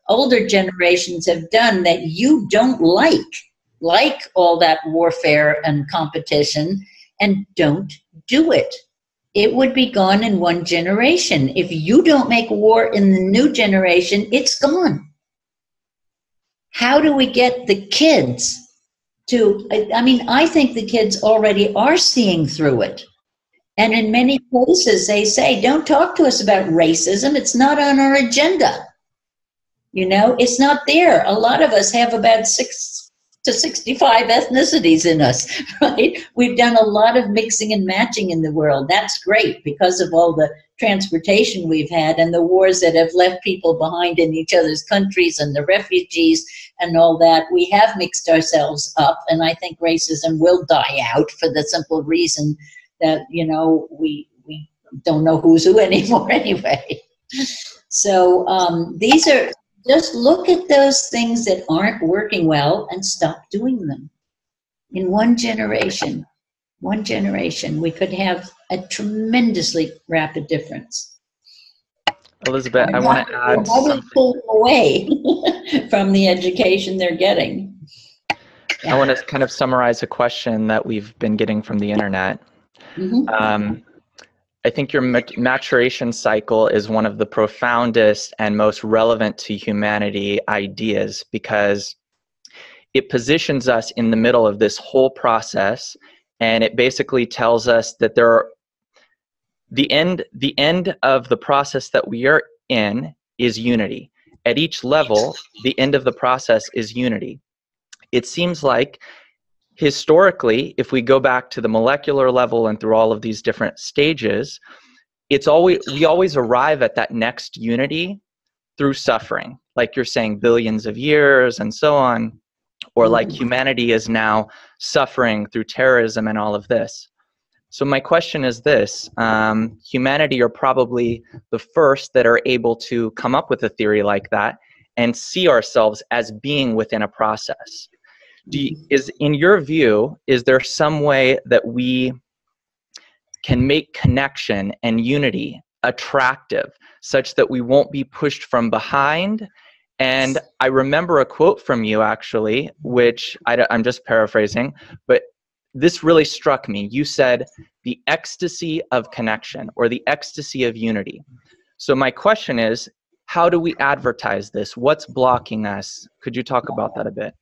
older generations have done that you don't like all that warfare and competition, and don't do it. It would be gone in one generation. If you don't make war in the new generation, it's gone. How do we get the kids to, I mean, I think the kids already are seeing through it. And in many places they say, don't talk to us about racism. It's not on our agenda. You know, it's not there. A lot of us have about 6 to 65 ethnicities in us, right? We've done a lot of mixing and matching in the world. That's great because of all the transportation we've had and the wars that have left people behind in each other's countries and the refugees and all that. We have mixed ourselves up, and I think racism will die out for the simple reason that, you know, we don't know who's who anymore anyway. So these are, just look at those things that aren't working well and stop doing them. In one generation, we could have a tremendously rapid difference. Elisabet, I want to add something. Pull them away from the education they're getting. I want to kind of summarize a question that we've been getting from the internet. Mm-hmm. I think your maturation cycle is one of the profoundest and most relevant to humanity ideas, because it positions us in the middle of this whole process, and it basically tells us that the end of the process that we are in is unity. At each level, the end of the process is unity. It seems like historically, if we go back to the molecular level and through all of these different stages, we always arrive at that next unity through suffering. Like you're saying, billions of years and so on, or like humanity is now suffering through terrorism and all of this. So my question is this, humanity are probably the first that are able to come up with a theory like that and see ourselves as being within a process. In your view, is there some way that we can make connection and unity attractive such that we won't be pushed from behind? And I remember a quote from you actually, which I'm just paraphrasing, but this really struck me. You said the ecstasy of connection or the ecstasy of unity. So my question is, how do we advertise this? What's blocking us? Could you talk about that a bit?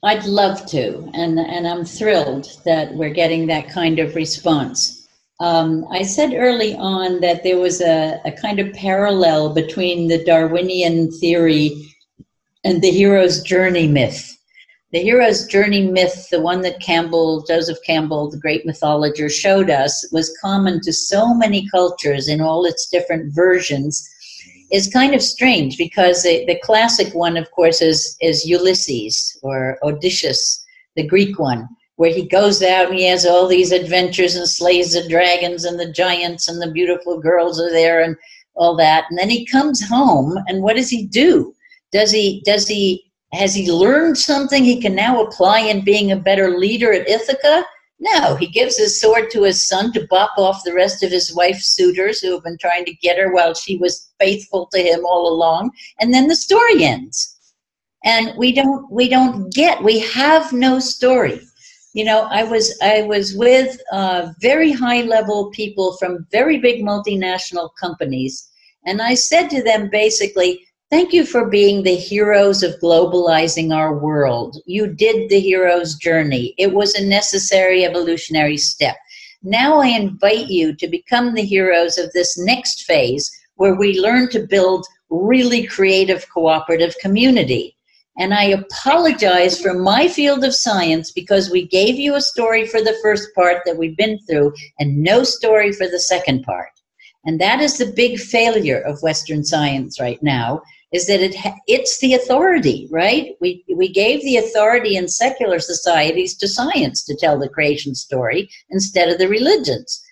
I'd love to, and I'm thrilled that we're getting that kind of response. I said early on that there was a kind of parallel between the Darwinian theory and the hero's journey myth. The hero's journey myth, the one that Joseph Campbell, the great mythologist, showed us, was common to so many cultures in all its different versions, is kind of strange because the classic one, of course, is Ulysses or Odysseus, the Greek one, where he goes out and he has all these adventures and slays the dragons and the giants and the beautiful girls are there and all that. And then he comes home, and what does he do? Has he learned something he can now apply in being a better leader at Ithaca? No, he gives his sword to his son to bop off the rest of his wife's suitors who have been trying to get her while she was faithful to him all along. And then the story ends. And we have no story. You know, I was with very high level people from very big multinational companies. And I said to them basically, thank you for being the heroes of globalizing our world. You did the hero's journey. It was a necessary evolutionary step. Now I invite you to become the heroes of this next phase where we learn to build really creative cooperative community. And I apologize for my field of science because we gave you a story for the first part that we've been through and no story for the second part. And that is the big failure of Western science right now, is that it's the authority, right? We gave the authority in secular societies to science to tell the creation story instead of the religions.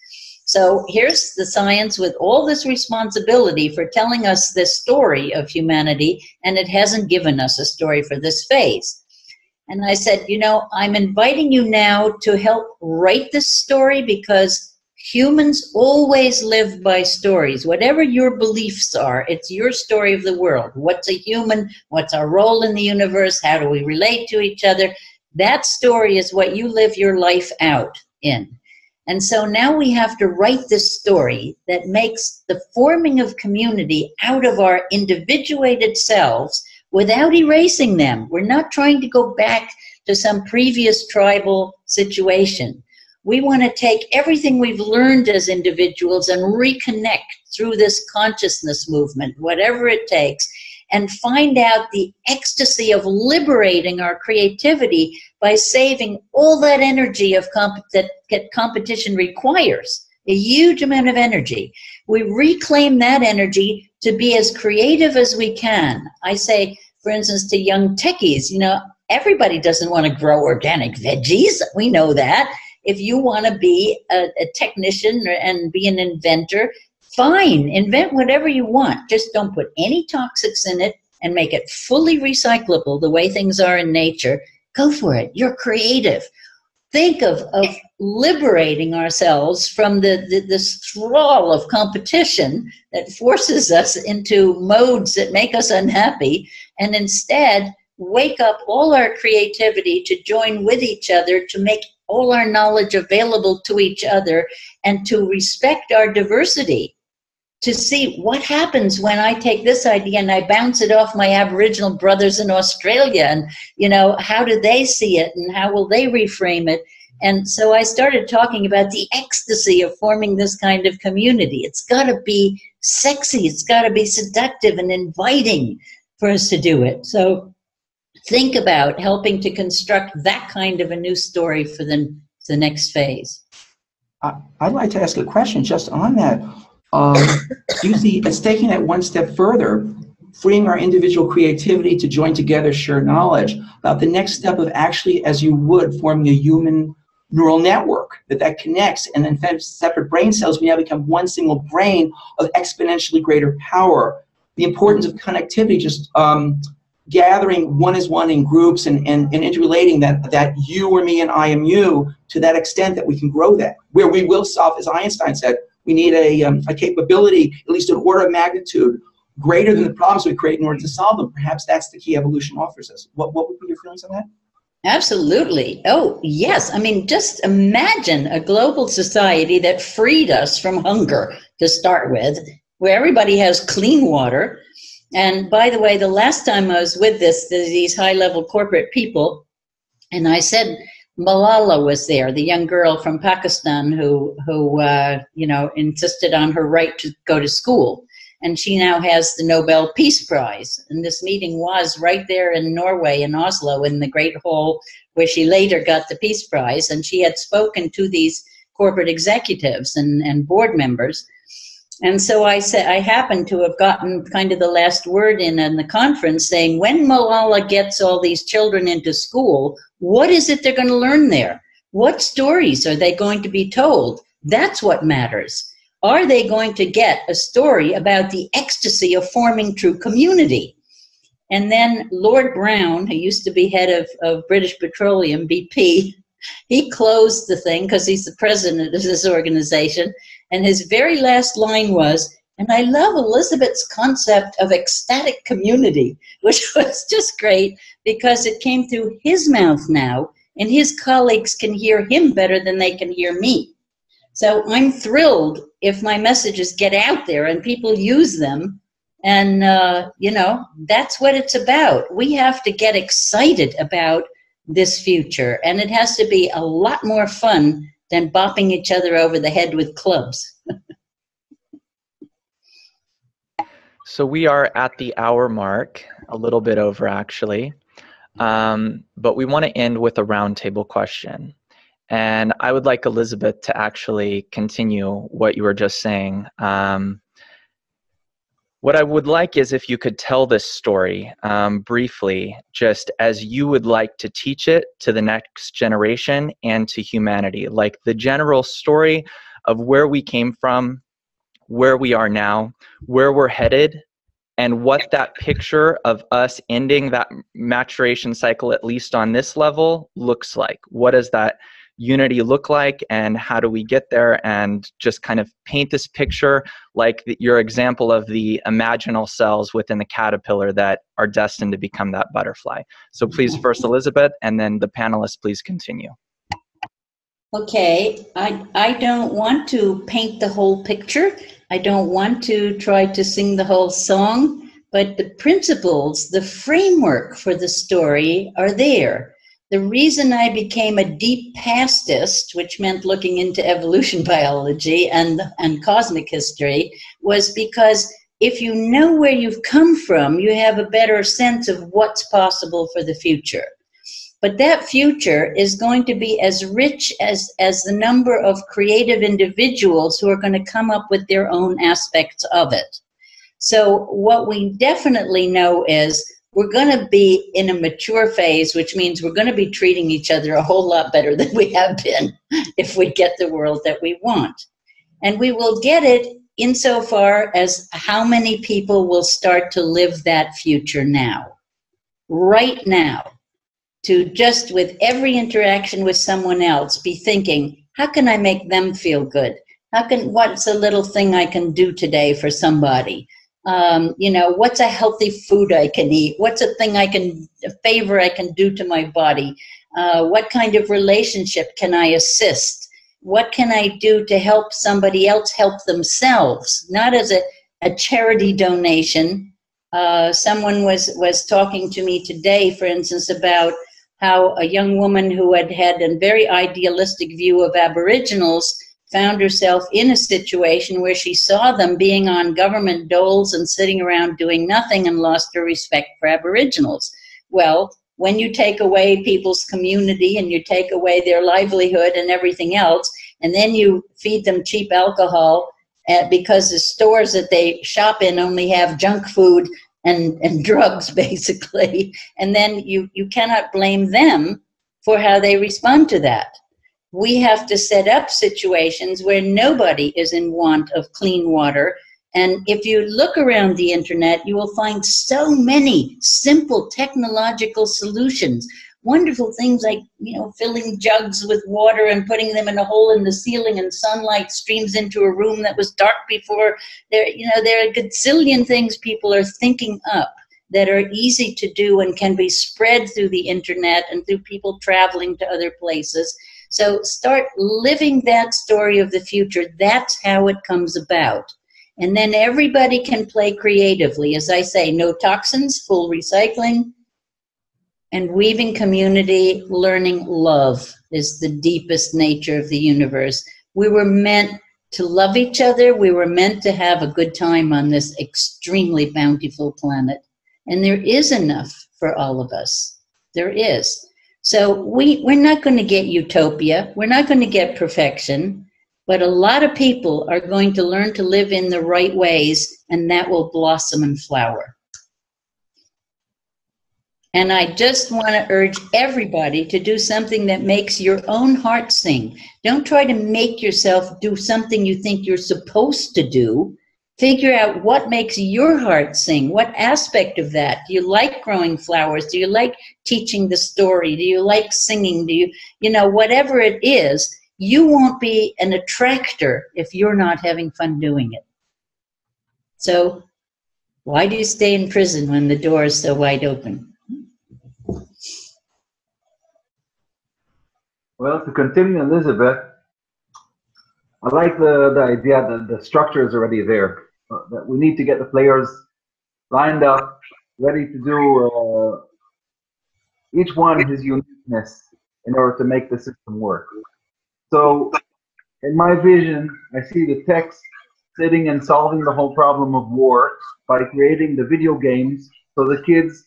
So here's the science with all this responsibility for telling us this story of humanity, and it hasn't given us a story for this phase. And I said, you know, I'm inviting you now to help write this story, because humans always live by stories. Whatever your beliefs are, it's your story of the world. What's a human? What's our role in the universe? How do we relate to each other? That story is what you live your life out in. And so now we have to write this story that makes the forming of community out of our individuated selves without erasing them. We're not trying to go back to some previous tribal situation. We want to take everything we've learned as individuals and reconnect through this consciousness movement, whatever it takes, and find out the ecstasy of liberating our creativity by saving all that energy of that competition requires, a huge amount of energy. We reclaim that energy to be as creative as we can. I say, for instance, to young techies, you know, everybody doesn't want to grow organic veggies. We know that. If you want to be a technician and be an inventor, fine, invent whatever you want. Just don't put any toxics in it and make it fully recyclable the way things are in nature. Go for it. You're creative. Think of liberating ourselves from the thrall of competition that forces us into modes that make us unhappy, and instead wake up all our creativity to join with each other, to make all our knowledge available to each other, and to respect our diversity. To see what happens when I take this idea and I bounce it off my Aboriginal brothers in Australia, and, you know, how do they see it and how will they reframe it? And so I started talking about the ecstasy of forming this kind of community. It's got to be sexy. It's got to be seductive and inviting for us to do it. So think about helping to construct that kind of a new story for the next phase. I'd like to ask a question just on that. Do you see it's taking that one step further, freeing our individual creativity to join together, share knowledge, about the next step of actually, as you would, forming a human neural network that connects, and then separate brain cells, we now become one single brain of exponentially greater power. The importance of connectivity, just gathering one is one in groups and interrelating that you or me and I am you, to that extent that we can grow that, where we will solve, as Einstein said, we need a capability, at least an order of magnitude, greater than the problems we create in order to solve them. Perhaps that's the key evolution offers us. What would be your feelings on that? Absolutely. Oh, yes. I mean, just imagine a global society that freed us from hunger to start with, where everybody has clean water. And by the way, the last time I was with these high-level corporate people, and I said, Malala was there, the young girl from Pakistan who insisted on her right to go to school. And she now has the Nobel Peace Prize. And this meeting was right there in Norway, in Oslo, in the Great Hall, where she later got the Peace Prize. And she had spoken to these corporate executives and board members. And so I said, I happened to have gotten kind of the last word in the conference, saying, when Malala gets all these children into school, what is it they're going to learn there? What stories are they going to be told? That's what matters. Are they going to get a story about the ecstasy of forming true community? And then Lord Brown, who used to be head of British Petroleum, BP, he closed the thing because he's the president of this organization. And his very last line was, and I love Elisabet's concept of ecstatic community, which was just great because it came through his mouth now, and his colleagues can hear him better than they can hear me. So I'm thrilled if my messages get out there and people use them. And, that's what it's about. We have to get excited about this future. And it has to be a lot more fun than bopping each other over the head with clubs. So we are at the hour mark, a little bit over actually. But we want to end with a roundtable question. And I would like Elisabet to actually continue what you were just saying. What I would like is if you could tell this story briefly, just as you would like to teach it to the next generation and to humanity, like the general story of where we came from, where we are now, where we're headed, and what that picture of us ending that maturation cycle, at least on this level, looks like. What does that unity look like, and how do we get there? And just kind of paint this picture like your example of the imaginal cells within the caterpillar that are destined to become that butterfly. So please, first Elisabet, and then the panelists, please continue. Okay, I don't want to paint the whole picture. I don't want to try to sing the whole song, but the principles, the framework for the story are there. The reason I became a deep pastist, which meant looking into evolution biology and cosmic history, was because if you know where you've come from, you have a better sense of what's possible for the future. But that future is going to be as rich as the number of creative individuals who are going to come up with their own aspects of it. So what we definitely know is we're going to be in a mature phase, which means we're going to be treating each other a whole lot better than we have been if we get the world that we want. And we will get it insofar as how many people will start to live that future now, right now, to just with every interaction with someone else be thinking, how can I make them feel good? What's a little thing I can do today for somebody? You know, what's a healthy food I can eat? What's a favor I can do to my body? What kind of relationship can I assist? What can I do to help somebody else help themselves? Not as a charity donation. Someone was talking to me today, for instance, about how a young woman who had a very idealistic view of Aboriginals found herself in a situation where she saw them being on government doles and sitting around doing nothing and lost her respect for Aboriginals. Well, when you take away people's community and you take away their livelihood and everything else, and then you feed them cheap alcohol because the stores that they shop in only have junk food and drugs, basically, and then you cannot blame them for how they respond to that. We have to set up situations where nobody is in want of clean water. And if you look around the internet, you will find so many simple technological solutions. Wonderful things like, you know, filling jugs with water and putting them in a hole in the ceiling and sunlight streams into a room that was dark before. There are a gazillion things people are thinking up that are easy to do and can be spread through the internet and through people traveling to other places. So start living that story of the future. That's how it comes about. And then everybody can play creatively. As I say, no toxins, full recycling, and weaving community, learning love is the deepest nature of the universe. We were meant to love each other. We were meant to have a good time on this extremely bountiful planet. And there is enough for all of us. There is. So we're not going to get utopia. We're not going to get perfection. But a lot of people are going to learn to live in the right ways, and that will blossom and flower. And I just want to urge everybody to do something that makes your own heart sing. Don't try to make yourself do something you think you're supposed to do. Figure out what makes your heart sing. What aspect of that? Do you like growing flowers? Do you like teaching the story? Do you like singing? Do you know, whatever it is, you won't be an attractor if you're not having fun doing it. So why do you stay in prison when the door is so wide open? Well, to continue, Elisabet, I like the idea that the structure is already there. That we need to get the players lined up, ready to do each one his uniqueness in order to make the system work. So, in my vision, I see the text sitting and solving the whole problem of war by creating the video games so the kids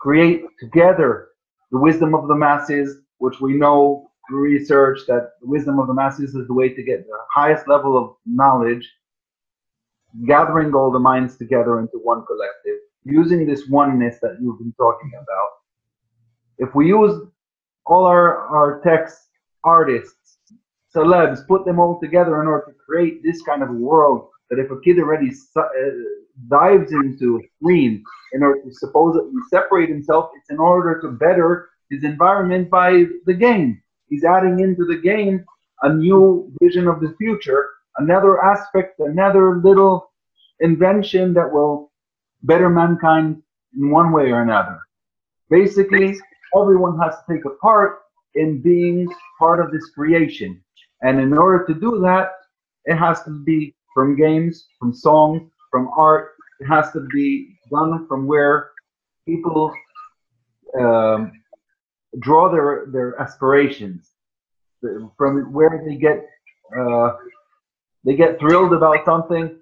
create together the wisdom of the masses, which we know through research that the wisdom of the masses is the way to get the highest level of knowledge, gathering all the minds together into one collective, using this oneness that you've been talking about. If we use all our texts, artists, celebs, put them all together in order to create this kind of world that if a kid already dives into a screen in order to supposedly separate himself, it's in order to better his environment by the game. He's adding into the game a new vision of the future, another aspect, another little invention that will better mankind in one way or another. Basically, everyone has to take a part in being part of this creation. And in order to do that, it has to be from games, from songs, from art. It has to be done from where people draw their aspirations, from where they get thrilled about something.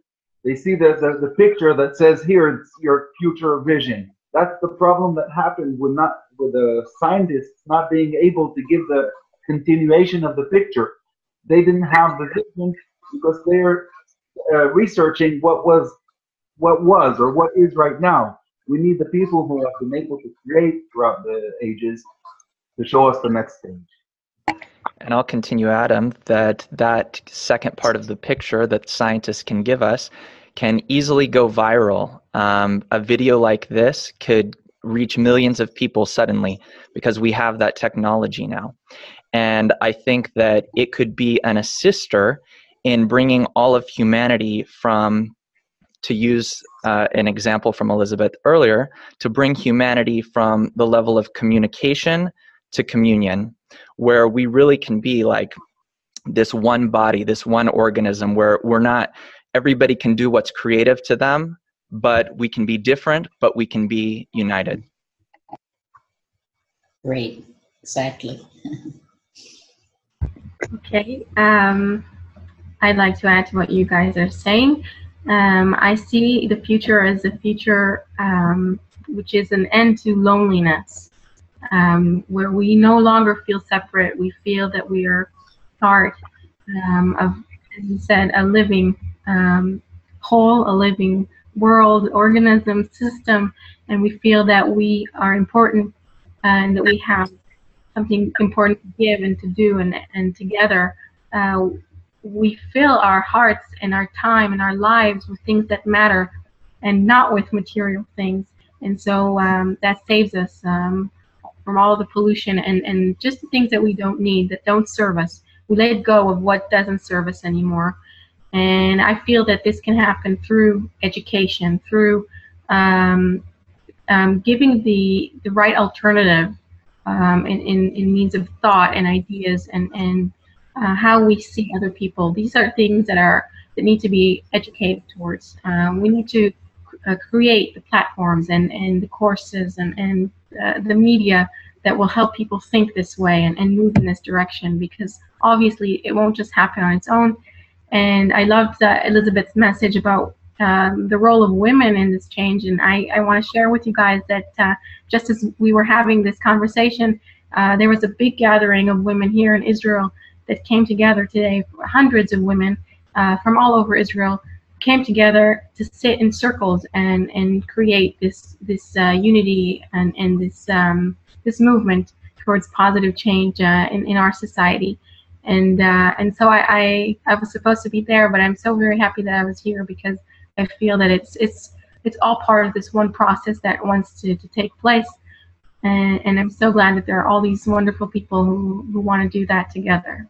They see the picture that says, here, it's your future vision. That's the problem that happened with the scientists not being able to give the continuation of the picture. They didn't have the vision because they're researching what was or what is right now. We need the people who have been able to create throughout the ages to show us the next stage. And I'll continue, Adam, that second part of the picture that scientists can give us can easily go viral. A video like this could reach millions of people suddenly because we have that technology now. And I think that it could be an assister in bringing all of humanity from, to use an example from Elisabet earlier, to bring humanity from the level of communication to communion, where we really can be like this one body, this one organism, where we're not, everybody can do what's creative to them, but we can be different, but we can be united. Great, exactly. Okay, I'd like to add to what you guys are saying. I see the future as a future which is an end to loneliness, where we no longer feel separate. We feel that we are part of, as you said, a living whole, a living world, organism, system, and we feel that we are important and that we have something important to give and to do, and together we fill our hearts and our time and our lives with things that matter and not with material things. And so that saves us from all the pollution and just the things that we don't need, that don't serve us. We let go of what doesn't serve us anymore. And I feel that this can happen through education, through giving the right alternative in means of thought and ideas and how we see other people. These are things that need to be educated towards. We need to create the platforms and the courses and the media that will help people think this way and move in this direction, because obviously it won't just happen on its own. And I loved Elisabet's message about the role of women in this change, and I want to share with you guys that just as we were having this conversation, there was a big gathering of women here in Israel that came together today. Hundreds of women from all over Israel came together to sit in circles and create this unity and this movement towards positive change in our society. And so I was supposed to be there, but I'm so very happy that I was here, because I feel that it's all part of this one process that wants to take place. And I'm so glad that there are all these wonderful people who want to do that together.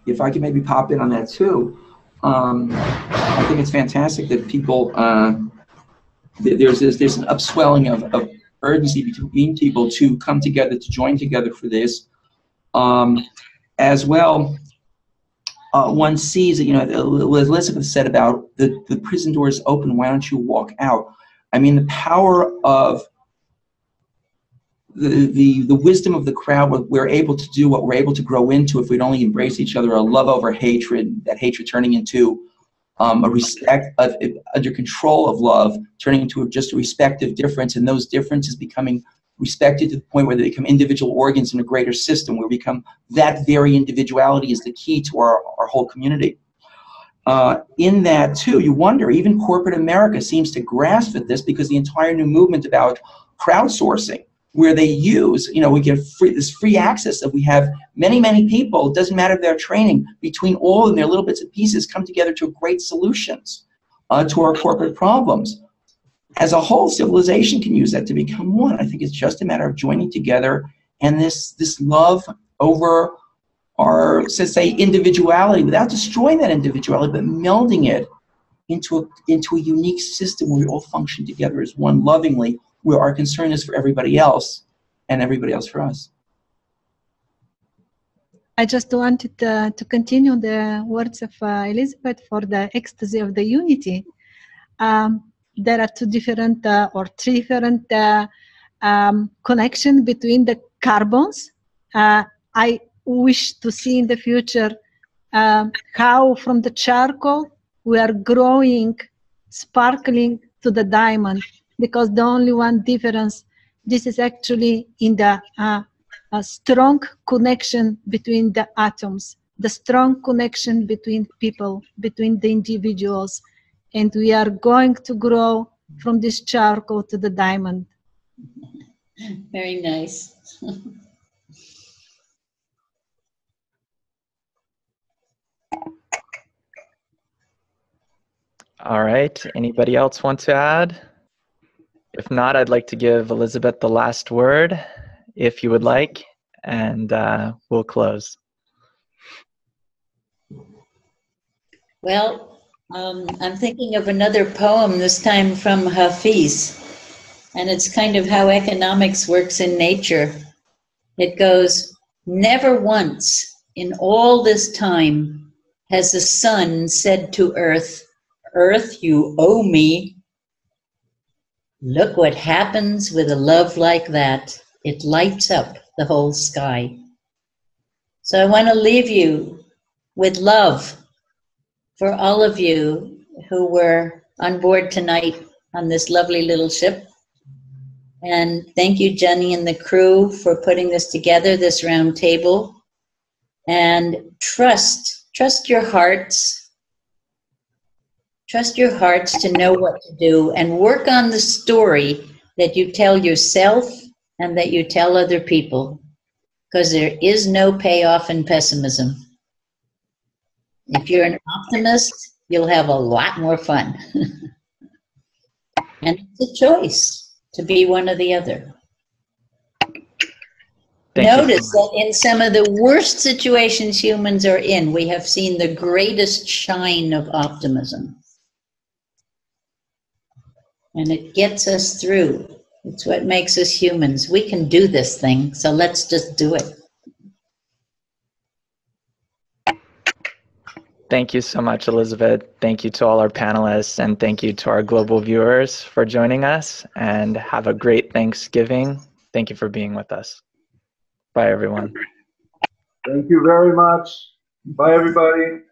If I could maybe pop in on that too, I think it's fantastic that people, there's an upswelling of urgency between people to come together, to join together for this. As well, one sees that, what Elisabet said about the prison doors open, why don't you walk out? I mean, the power of the wisdom of the crowd, what we're able to do, what we're able to grow into if we'd only embrace each other, a love over hatred, that hatred turning into a respect of, under control of love, turning into just a respect of difference, and those differences becoming respected to the point where they become individual organs in a greater system, where we become that very individuality is the key to our whole community. In that too, you wonder, even corporate America seems to grasp at this, because the entire new movement about crowdsourcing, where they use, we get this free access that we have many people, it doesn't matter their training, between all of their little bits and pieces come together to great solutions to our corporate problems. As a whole, civilization can use that to become one. I think it's just a matter of joining together, and this love over our, let's say, individuality, without destroying that individuality, but melding it into a unique system where we all function together as one lovingly, where our concern is for everybody else and everybody else for us. I just wanted to continue the words of Elisabet for the ecstasy of the unity. There are two different or three different connections between the carbons. I wish to see in the future how from the charcoal we are growing, sparkling to the diamond, because the only one difference, this is actually in the a strong connection between the atoms, the strong connection between people, between the individuals, and we are going to grow from this charcoal to the diamond. Very nice. All right. Anybody else want to add? If not, I'd like to give Elisabet the last word, if you would like, and we'll close. Well, I'm thinking of another poem, this time from Hafiz, and it's kind of how economics works in nature. It goes, "Never once in all this time has the sun said to Earth, 'Earth, you owe me.' Look what happens with a love like that. It lights up the whole sky." So I want to leave you with love for all of you who were on board tonight on this lovely little ship. And thank you, Jenny and the crew, for putting this together, this round table. And trust your hearts. Trust your hearts to know what to do, and work on the story that you tell yourself and that you tell other people, because there is no payoff in pessimism. If you're an optimist, you'll have a lot more fun. And it's a choice to be one or the other. Notice that in some of the worst situations humans are in, we have seen the greatest shine of optimism. And it gets us through. It's what makes us humans. We can do this thing, so let's just do it. Thank you so much, Elisabet. Thank you to all our panelists, and thank you to our global viewers for joining us, and have a great Thanksgiving. Thank you for being with us. Bye, everyone. Thank you very much. Bye, everybody.